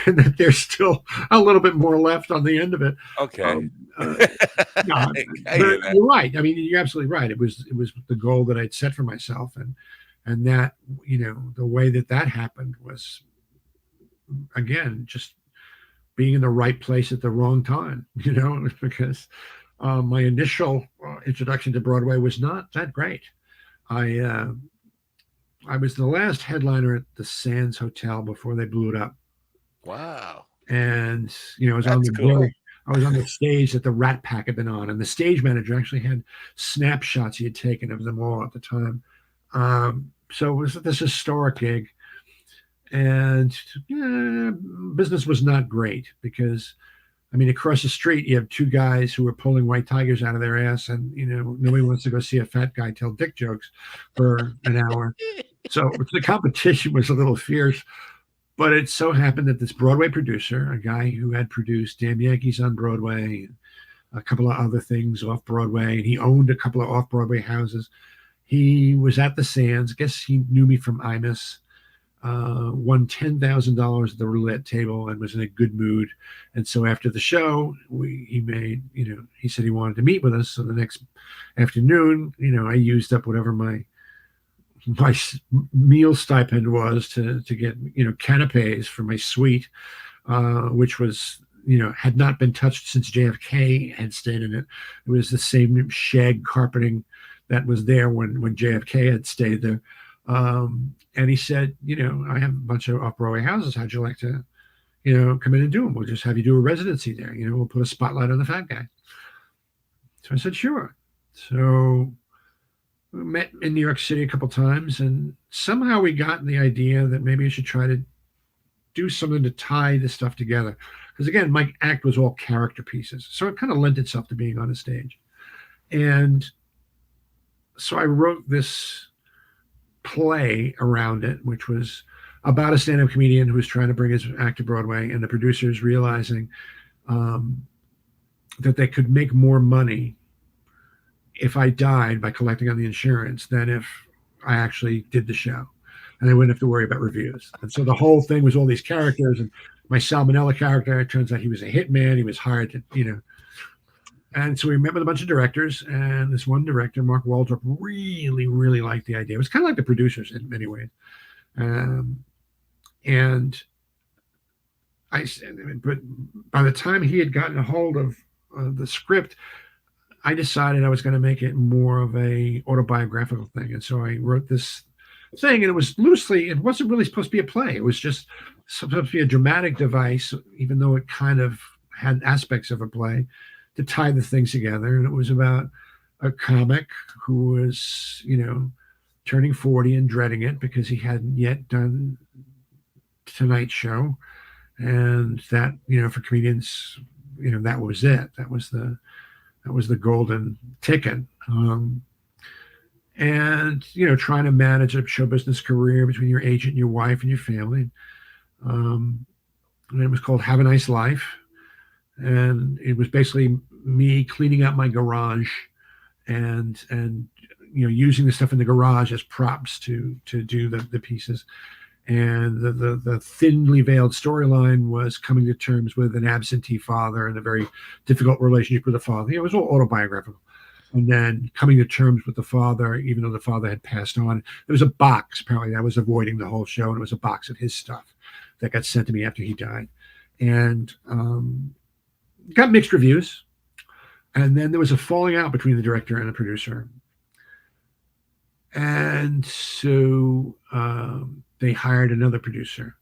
and that there's still a little bit more left on the end of it. Okay. Um, no, I but hear that. you're right. I mean, you're absolutely right. It was the goal that I'd set for myself, and that the way that happened was, again, just being in the right place at the wrong time. Because my initial introduction to Broadway was not that great. I uh, I was the last headliner at the Sands Hotel before they blew it up, Wow. and That's cool. I was on the stage that the Rat Pack had been on, and the stage manager actually had snapshots he had taken of them all at the time. So it was this historic gig, and business was not great because, I mean, across the street, you have two guys who are pulling white tigers out of their ass, and nobody wants to go see a fat guy tell dick jokes for an hour. So the competition was a little fierce, but it so happened that this Broadway producer, a guy who had produced Damn Yankees on Broadway, a couple of other things off Broadway, and he owned a couple of off Broadway houses. He was at the Sands. I guess he knew me from Imus, won $10,000 at the roulette table and was in a good mood. And so after the show, he said he wanted to meet with us. So the next afternoon, I used up whatever my meal stipend was to get canapes for my suite, which was had not been touched since JFK had stayed in it. It was the same shag carpeting that was there when JFK had stayed there. And he said, I have a bunch of off-Broadway houses. How'd you like to, come in and do them? We'll just have you do a residency there. We'll put a spotlight on the fat guy. So I said, sure. So we met in New York City a couple times, and somehow we got the idea that maybe I should try to do something to tie this stuff together. Because again, my act was all character pieces. So it kind of lent itself to being on a stage. And so I wrote this play around it, which was about a stand-up comedian who was trying to bring his act to Broadway, and the producers realizing um, that they could make more money if I died by collecting on the insurance than if I actually did the show. And they wouldn't have to worry about reviews. And so the whole thing was all these characters, and my Salmonella character, it turns out he was a hitman. He was hired to, and so we met with a bunch of directors, and this one director, Mark Waldrop, really, really liked the idea. It was kind of like the producers in many ways. And but by the time he had gotten a hold of the script, I decided I was going to make it more of a autobiographical thing. And so I wrote this thing, and it wasn't really supposed to be a play. It was just supposed to be a dramatic device, even though it kind of had aspects of a play, to tie the things together. And it was about a comic who was, turning 40 and dreading it because he hadn't yet done Tonight Show. And that, for comedians, that was it. That was the golden ticket. And trying to manage a show business career between your agent, your wife, and your family. And it was called Have a Nice Life, and it was basically me cleaning out my garage and using the stuff in the garage as props to do the pieces. And the thinly veiled storyline was coming to terms with an absentee father and a very difficult relationship with the father. It was all autobiographical. And then coming to terms with the father, even though the father had passed on. There was a box, apparently, that was avoiding the whole show, and it was a box of his stuff that got sent to me after he died. And got mixed reviews. And then there was a falling out between the director and the producer. And so they hired another producer.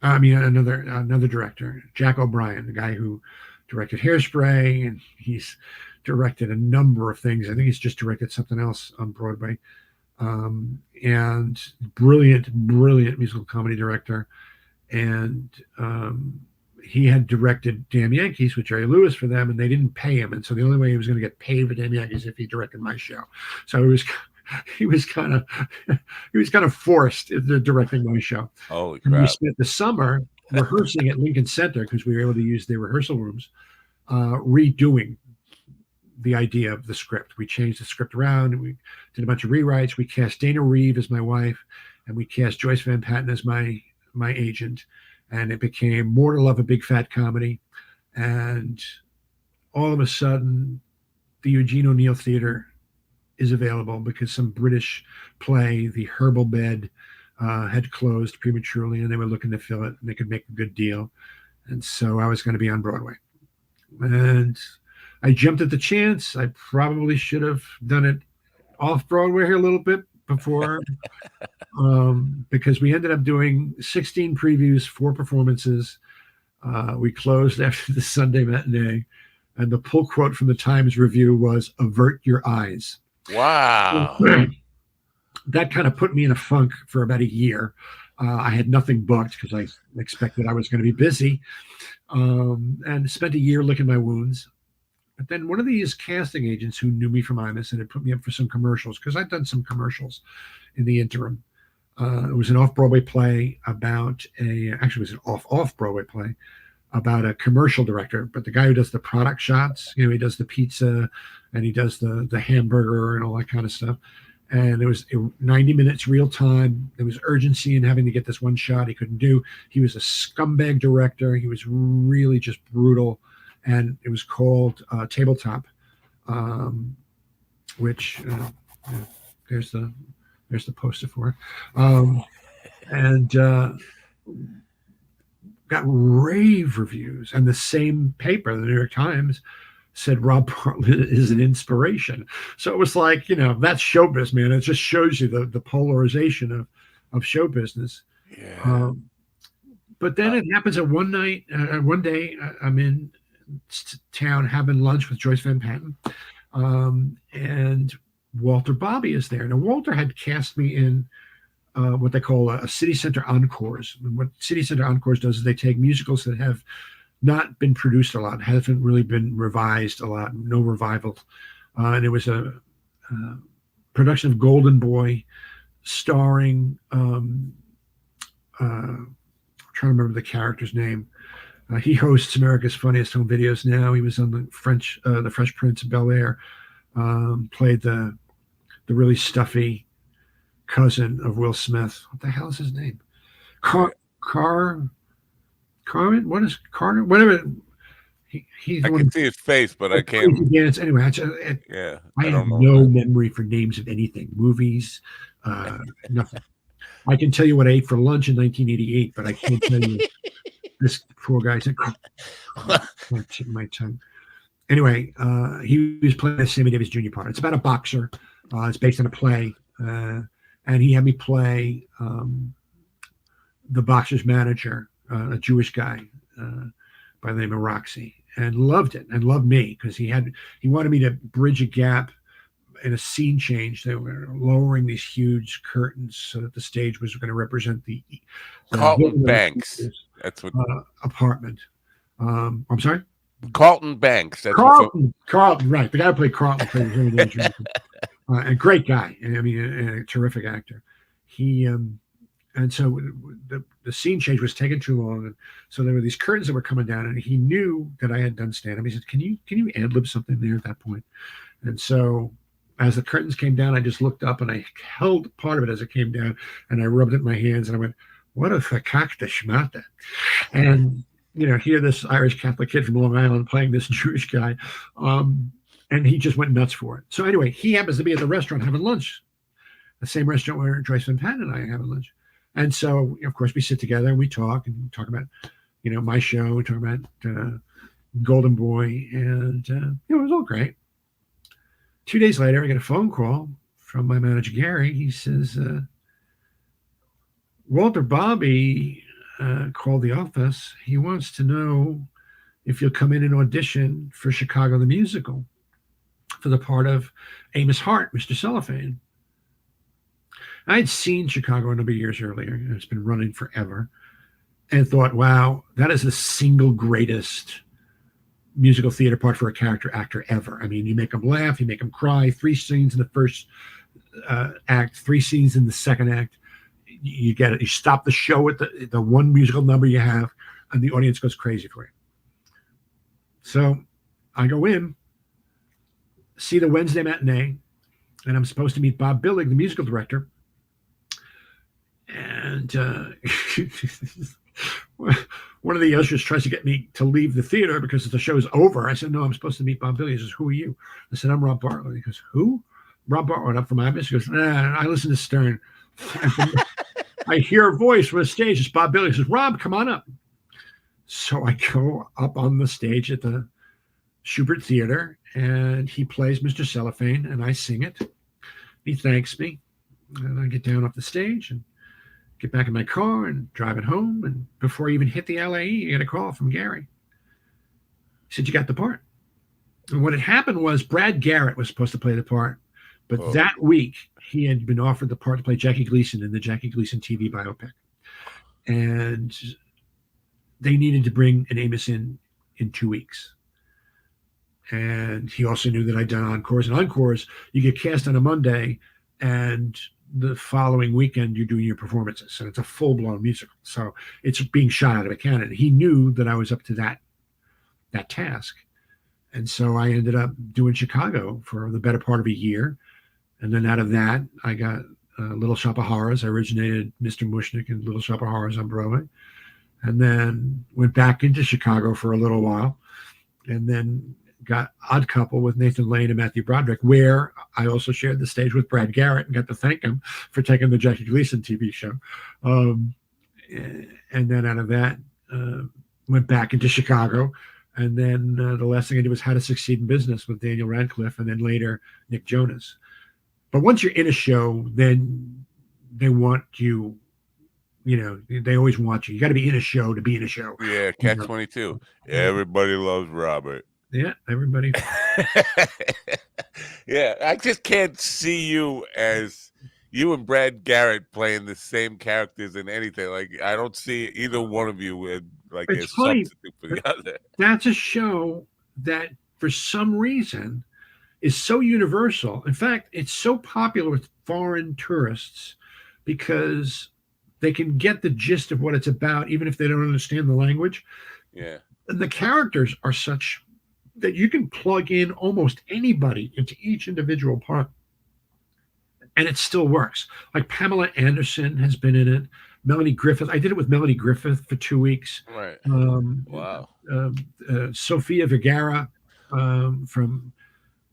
Another director, Jack O'Brien, the guy who directed Hairspray, and he's directed a number of things. I think he's just directed something else on Broadway. And brilliant musical comedy director. And he had directed Damn Yankees with Jerry Lewis for them, and they didn't pay him. And so the only way he was going to get paid for Damn Yankees is if he directed my show. So he was kind of forced into directing my show. Holy crap. And we spent the summer rehearsing at Lincoln Center because we were able to use their rehearsal rooms, redoing the idea of the script. We changed the script around, and we did a bunch of rewrites. We cast Dana Reeve as my wife, and we cast Joyce Van Patten as my agent, and it became More to Love, a Big Fat Comedy. And all of a sudden, the Eugene O'Neill Theater is available because some British play, The Herbal Bed, had closed prematurely, and they were looking to fill it, and they could make a good deal. And so I was going to be on Broadway. And I jumped at the chance. I probably should have done it off Broadway here a little bit before, because we ended up doing 16 previews, 4 performances. We closed after the Sunday matinee, and the pull quote from the Times Review was "Avert your eyes." Wow. That kind of put me in a funk for about a year. I had nothing booked because I expected I was going to be busy, and spent a year licking my wounds. But then one of these casting agents who knew me from Imus and had put me up for some commercials, because I'd done some commercials in the interim. It was an off-Broadway play about it was an off-Broadway play about a commercial director, but the guy who does the product shots, he does the pizza and he does the hamburger and all that kind of stuff. And it was 90 minutes real time. There was urgency in having to get this one shot he couldn't do. He was a scumbag director. He was really just brutal. And it was called Tabletop, which there's the poster for it. And got rave reviews. And the same paper, the New York Times, said Rob Bartlett is an inspiration. So it was like, that's show business, man. It just shows you the polarization of show business. Yeah. But then it happens that one day, I'm in town having lunch with Joyce Van Patten, and Walter Bobby is there. Now, Walter had cast me in what they call a City Center Encores. And what City Center Encores does is they take musicals that have not been produced a lot, haven't really been revised a lot, no revival. And it was a production of Golden Boy starring, I'm trying to remember the character's name, He hosts America's Funniest Home Videos now. He was on the Fresh Prince of Bel Air. Played the really stuffy cousin of Will Smith. What the hell is his name? Car Car Carmen? What is Carter? Whatever. He's I the can one see his face, but I crazy can't. dance. Anyway, Yeah, I I have don't know. no memory for names of anything, movies, nothing. I can tell you what I ate for lunch in 1988, but I can't tell you this poor guy said, my tongue. Anyway, he was playing the Sammy Davis Jr. part. It's about a boxer. It's based on a play, and he had me play the boxer's manager, a Jewish guy by the name of Roxy, and loved it and loved me because he wanted me to bridge a gap in a scene change. They were lowering these huge curtains so that the stage was going to represent the Carlton Banks. That's what apartment. I'm sorry. Carlton Banks. That's Carlton, right? The guy who played Carlton played Jimmy Danger, a great guy. I mean, a terrific actor. He and so the scene change was taking too long, and so there were these curtains that were coming down, and he knew that I had done stand-up. He said, "Can you ad lib something there at that point?" And so as the curtains came down, I just looked up and I held part of it as it came down, and I rubbed it in my hands, and I went, "What a fakakta schmata," and here this Irish Catholic kid from Long Island playing this Jewish guy, and he just went nuts for it. So anyway, he happens to be at the restaurant having lunch, the same restaurant where Joyce Van Patten and I are having lunch. And so, of course, we sit together and we talk about, my show. We talk about Golden Boy, and it was all great. 2 days later, I get a phone call from my manager, Gary. He says, Walter Bobby called the office. He wants to know if you'll come in and audition for Chicago the Musical for the part of Amos Hart, Mr. Cellophane. I had seen Chicago a number of years earlier, and it's been running forever, and thought, wow, that is the single greatest musical theater part for a character actor ever. I mean, you make them laugh, you make them cry, 3 scenes in the first act, 3 scenes in the second act. You get it. You stop the show at the one musical number you have, and the audience goes crazy for you. So I go in, see the Wednesday matinee, and I'm supposed to meet Bob Billig, the musical director. And one of the ushers tries to get me to leave the theater because the show's over. I said, no, I'm supposed to meet Bob Billig. He says, who are you? I said, I'm Rob Bartlett. He goes, who? Rob Bartlett, up from Ibis. He goes, I listen to Stern. I hear a voice from the stage. It's Bob Billig. He says, Rob, come on up. So I go up on the stage at the Schubert Theater, and he plays Mr. Cellophane, and I sing it. He thanks me, and I get down off the stage and get back in my car and drive it home. And before I even hit the LAE, I get a call from Gary. He said, you got the part. And what had happened was Brad Garrett was supposed to play the part, but that week he had been offered the part to play Jackie Gleason in the Jackie Gleason TV biopic. And they needed to bring an Amos in 2 weeks. And he also knew that I'd done encores. And encores, you get cast on a Monday, and the following weekend you're doing your performances. And it's a full-blown musical. So it's being shot out of a cannon. He knew that I was up to that task. And so I ended up doing Chicago for the better part of a year. And then out of that, I got Little Shop of Horrors. I originated Mr. Mushnick in Little Shop of Horrors on Broadway. And then went back into Chicago for a little while. And then got Odd Couple with Nathan Lane and Matthew Broderick, where I also shared the stage with Brad Garrett and got to thank him for taking the Jackie Gleason TV show. And then out of that, went back into Chicago. And then the last thing I did was How to Succeed in Business with Daniel Radcliffe, and then later Nick Jonas. But once you're in a show, then they want you, they always want you. You got to be in a show to be in a show. Yeah, Catch 22. Everybody loves Robert. Yeah, everybody. Yeah, I just can't see you as you and Brad Garrett playing the same characters in anything. Like, I don't see either one of you with like a substitute for the other. That's a show that, for some reason, is so universal. In fact, it's so popular with foreign tourists because they can get the gist of what it's about, even if they don't understand the language. Yeah. And the characters are such that you can plug in almost anybody into each individual part and it still works. Like Pamela Anderson has been in it. Melanie Griffith. I did it with Melanie Griffith for 2 weeks. Right. Um, Wow. Sofia Vergara from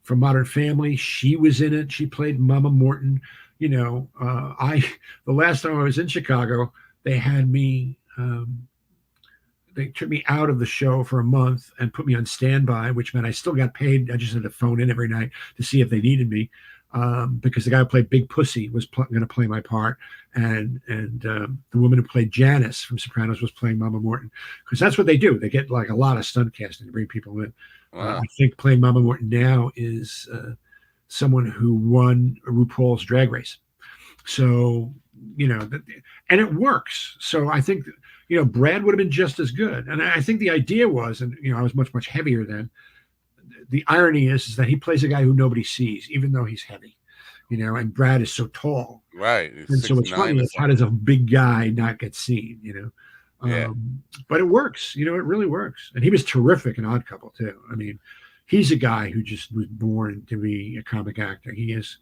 Modern Family. She was in it. She played Mama Morton. I the last time I was in Chicago, they had me. They took me out of the show for a month and put me on standby, which meant I still got paid. I just had to phone in every night to see if they needed me, because the guy who played Big Pussy was going to play my part, and the woman who played Janice from Sopranos was playing Mama Morton, because that's what they do. They get like a lot of stunt casting to bring people in. Wow. I think playing Mama Morton now is someone who won RuPaul's Drag Race. So, and it works. So I think, Brad would have been just as good. And I think the idea was, and, I was much, much heavier then. The irony is that he plays a guy who nobody sees, even though he's heavy, and Brad is so tall. Right. And so what's funny is how does a big guy not get seen, Yeah. But it works, it really works. And he was terrific in Odd Couple too. I mean, he's a guy who just was born to be a comic actor. His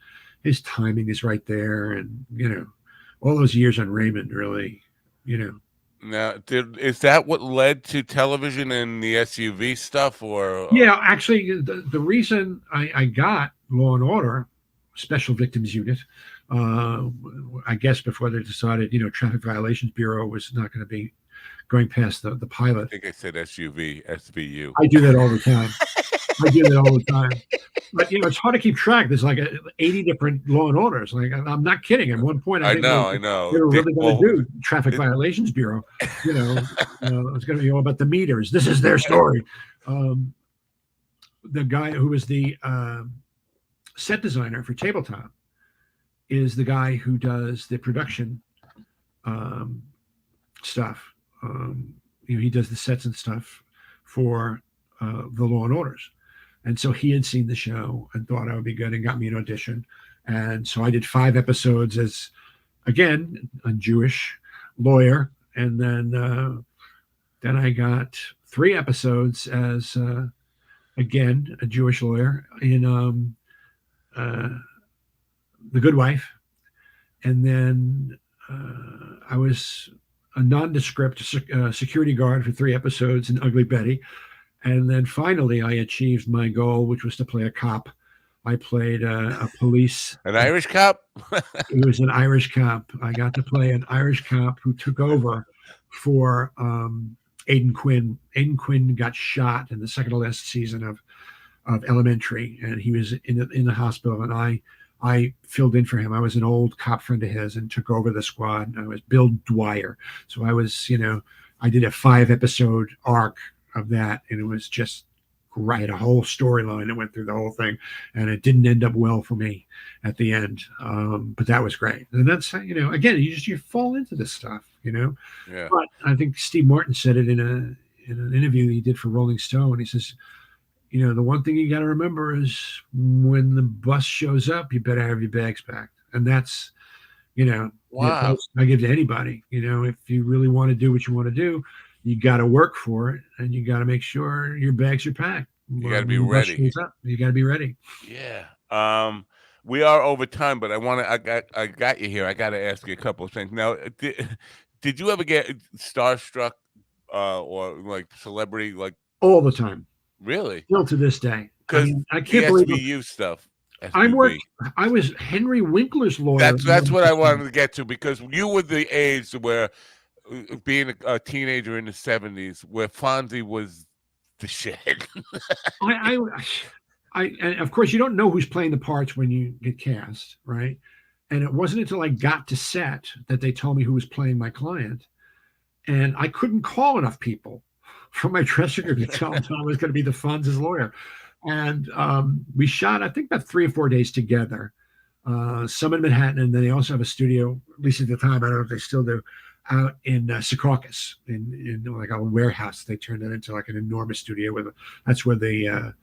timing is right there. And, all those years on Raymond really, Now, is that what led to television and the SUV stuff, or? Yeah, actually, the reason I got Law and Order, Special Victims Unit, I guess before they decided, Traffic Violations Bureau was not going to be going past the I pilot. think I said SUV, SVU. I do that all the time. But it's hard to keep track. There's like 80 different Law and Orders. Like, I'm not kidding. At one point, I know. they were really going to do Traffic Violations Bureau. It's going to be all about the meters. This is their story. The guy who was the set designer for Tabletop is the guy who does the production stuff. He does the sets and stuff for the Law and Orders. And so he had seen the show and thought I would be good and got me an audition. And so I did 5 episodes as, again, a Jewish lawyer. And then I got 3 episodes as, again, a Jewish lawyer in The Good Wife. And then I was a nondescript security guard for 3 episodes in Ugly Betty. And then finally, I achieved my goal, which was to play a cop. I played a police. An Irish cop? It was an Irish cop. I got to play an Irish cop who took over for Aidan Quinn. Aidan Quinn got shot in the second to last season of Elementary, and he was in the hospital, and I filled in for him. I was an old cop friend of his and took over the squad. I was Bill Dwyer. So I was, I did a 5-episode arc of that, and it was just great. I had a whole storyline that went through the whole thing, and it didn't end up well for me at the end, but that was great. And that's again, you fall into this stuff, Yeah. But I think Steve Martin said it in an interview he did for Rolling Stone. He says, the one thing you got to remember is when the bus shows up, you better have your bags packed. And that's Wow. I give to anybody. If you really want to do what you want to do, you got to work for it, and you got to make sure your bags are packed. You got to be ready. You got to be ready. Yeah. We are over time, but I got you here. I got to ask you a couple of things. Now, did you ever get starstruck or like celebrity, like all the time? Really? Still to this day. Because I can't believe SVU stuff. I was Henry Winkler's lawyer. That's what I wanted to get to, because you were the age where, being a teenager in the 70s, where Fonzie was the shit. And of course, you don't know who's playing the parts when you get cast, right? And it wasn't until I got to set that they told me who was playing my client. And I couldn't call enough people from my dressing room to tell them I was going to be the Fonz's lawyer. And we shot, I think, about 3 or 4 days together. Some in Manhattan, and then they also have a studio, at least at the time, I don't know if they still do, out in Secaucus, in like a warehouse. They turned it into like an enormous studio. That's where the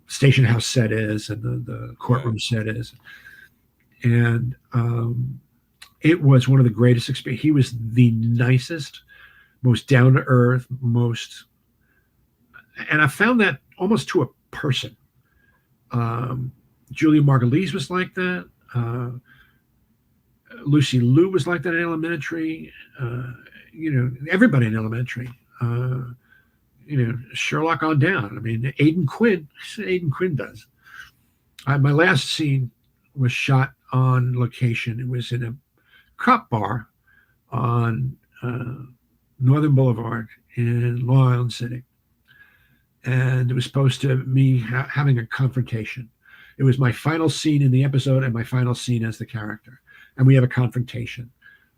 station house set is, and the courtroom set is. And it was one of the greatest experiences. He was the nicest, most down to earth, most, and I found that almost to a person. Um, Julia Margulies was like that. Lucy Liu was like that in Elementary. Everybody in Elementary. Sherlock on down. I mean, Aidan Quinn. Aidan Quinn does. My last scene was shot on location. It was in a cop bar on Northern Boulevard in Long Island City, and it was supposed to me having a confrontation. It was my final scene in the episode and my final scene as the character, and we have a confrontation.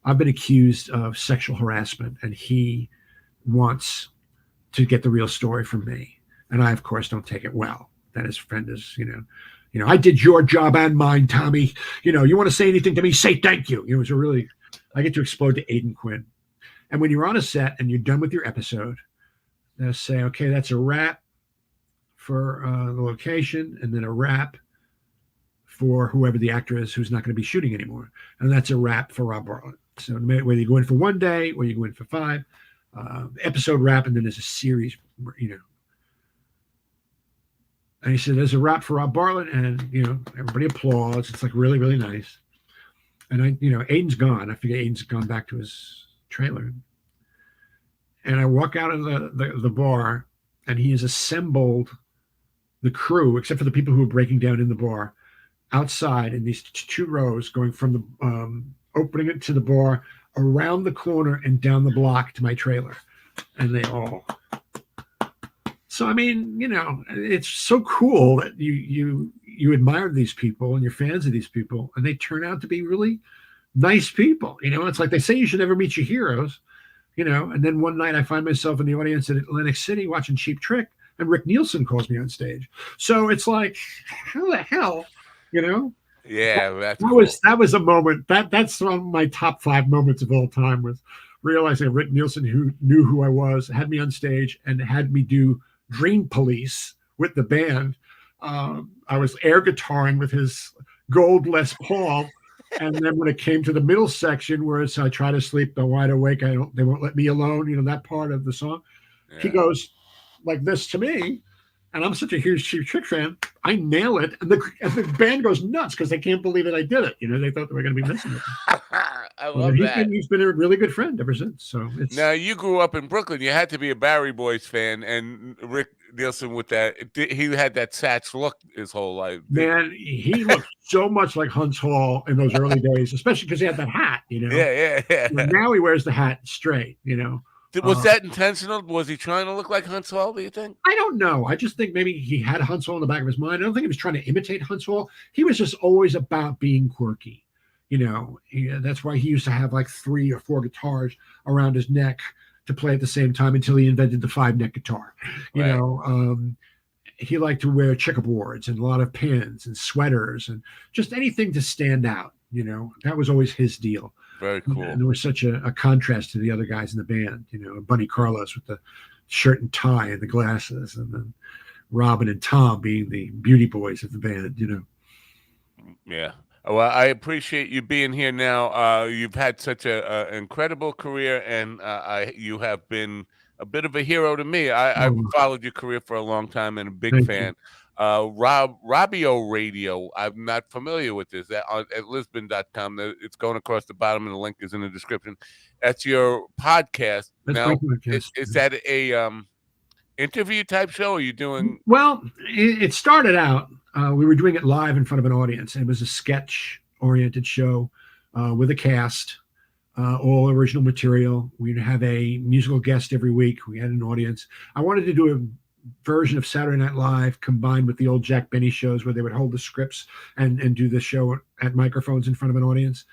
I've been accused of sexual harassment, and he wants to get the real story from me, and I, of course, don't take it well. That his friend is, I did your job and mine, Tommy. You want to say anything to me? Say thank you. It was a really, I get to explode to Aidan Quinn. And when you're on a set and you're done with your episode, they'll say, okay, that's a wrap for the location, and then a wrap for whoever the actor is who's not going to be shooting anymore. And that's a wrap for Rob Bartlett. So whether you go in for one day or you go in for 5, episode wrap, and then there's a series, And he said, there's a wrap for Rob Bartlett, and, everybody applauds. It's like really, really nice. And Aiden's gone. I figure Aiden's gone back to his trailer. And I walk out of the bar, and he has assembled the crew, except for the people who are breaking down in the bar, outside in these 2 rows, going from the opening it to the bar, around the corner and down the block to my trailer. And they all. So, I mean, it's so cool that you admire these people and you're fans of these people, and they turn out to be really nice people. It's like they say you should never meet your heroes, and then one night I find myself in the audience at Atlantic City watching Cheap Trick, and Rick Nielsen calls me on stage. So it's like, how the hell, Yeah, that's that cool. was a moment that's one of my top 5 moments of all time, was realizing Rick Nielsen, who knew who I was, had me on stage and had me do Dream Police with the band. I was air guitaring with his gold Les Paul, and then when it came to the middle section where it's I try to sleep, though wide awake, they won't let me alone. That part of the song, yeah. He goes like this to me, and I'm such a huge Cheap Trick fan. I nail it, and the band goes nuts because they can't believe that I did it. They thought they were going to be missing it. I love that. He's been a really good friend ever since. So now you grew up in Brooklyn. You had to be a Barry Boys fan, and Rick Nielsen with that. He had that Satch look his whole life. Man, he looked so much like Huntz Hall in those early days, especially because he had that hat. Yeah. Now he wears the hat straight. Was that intentional? Was he trying to look like Huntz Hall, do you think? I don't know. I just think maybe he had Huntz Hall in the back of his mind. I don't think he was trying to imitate Huntz Hall. He was just always about being quirky. That's why he used to have like 3 or 4 guitars around his neck to play at the same time until he invented the 5-neck guitar. He liked to wear checkerboards and a lot of pins and sweaters and just anything to stand out. That was always his deal. Very cool. And there was such a contrast to the other guys in the band. Bunny Carlos with the shirt and tie and the glasses, and then Robin and Tom being the beauty boys of the band. Yeah. Well, I appreciate you being here now. You've had such an incredible career, and you have been a bit of a hero to me. I've followed your career for a long time and a big fan. Robbio Radio, I'm not familiar with this. At Lisbon.com, it's going across the bottom, and the link is in the description. That's your podcast. That's now, my podcast. Is that a interview type show? Or are you doing? Well, it started out. We were doing it live in front of an audience. It was a sketch-oriented show with a cast, all original material. We'd have a musical guest every week. We had an audience. I wanted to do a version of Saturday Night Live combined with the old Jack Benny shows where they would hold the scripts and do the show at microphones in front of an audience.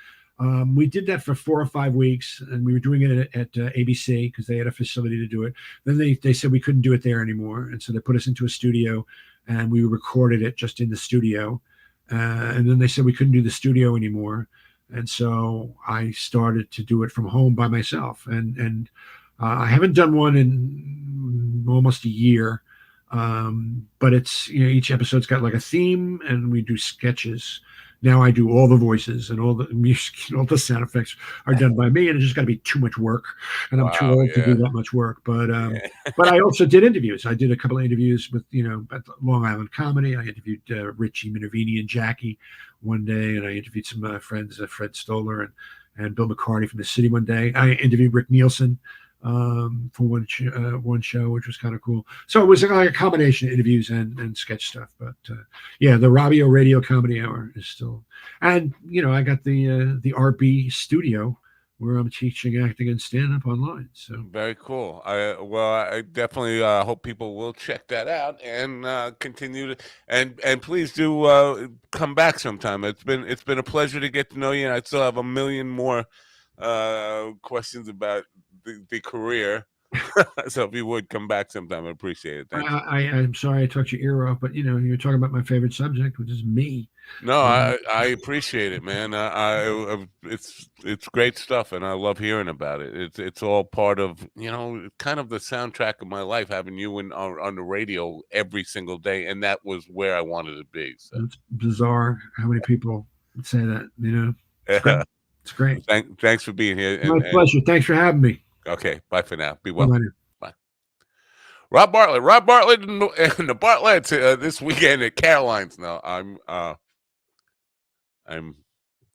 We did that for 4 or 5 weeks, and we were doing it at ABC because they had a facility to do it. Then they said we couldn't do it there anymore, and so they put us into a studio, and we recorded it just in the studio. And then they said we couldn't do the studio anymore, and so I started to do it from home by myself. And I haven't done one in almost a year, but it's each episode's got like a theme, and we do sketches. now I do all the voices and all the music and all the sound effects are done by me, and it's just got to be too much work, and I'm too Wow. old to do Yeah. that much work. Yeah. But I also did interviews. I did a couple of interviews with at Long Island Comedy. I interviewed Richie Minervini and Jackie one day, and I interviewed some friends, Fred Stoller and Bill McCarty from the city one day. I interviewed Rick Nielsen for one show, which was kind of cool. So it was like a combination of interviews and sketch stuff. But yeah, the Robbio Radio Comedy Hour is still, and I got the RB studio where I'm teaching acting and stand up online. So Very cool. I definitely hope people will check that out and continue to and please do come back sometime. It's been a pleasure to get to know you, and I still have a million more questions about the career. So if you would come back sometime, I appreciate it. Thanks. I'm sorry I took your ear off, but you're talking about my favorite subject, which is me. No, Um, I appreciate it, man. It's great stuff, and I love hearing about it. It's all part of kind of the soundtrack of my life, having you on the radio every single day, and that was where I wanted to be. So, it's bizarre how many people say that. It's great. It's great. thanks for being here, My and pleasure. Thanks for having me. okay, bye for now. Be well. Bye-bye. Bye. Rob Bartlett, and the Bartletts this weekend at Caroline's. Now I'm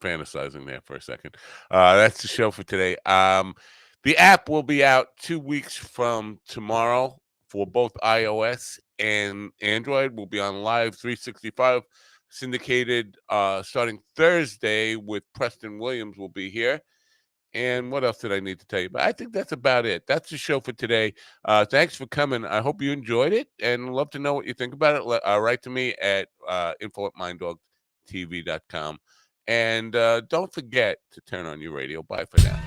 fantasizing there for a second. That's the show for today. The app will be out 2 weeks from tomorrow for both iOS and Android. We'll be on Live 365 syndicated starting Thursday with Preston Williams will be here. And what else did I need to tell you? But I think that's about it. That's the show for today. Thanks for coming. I hope you enjoyed it and love to know what you think about it. Write to me at info@minddogtv.com. And don't forget to turn on your radio. Bye for now.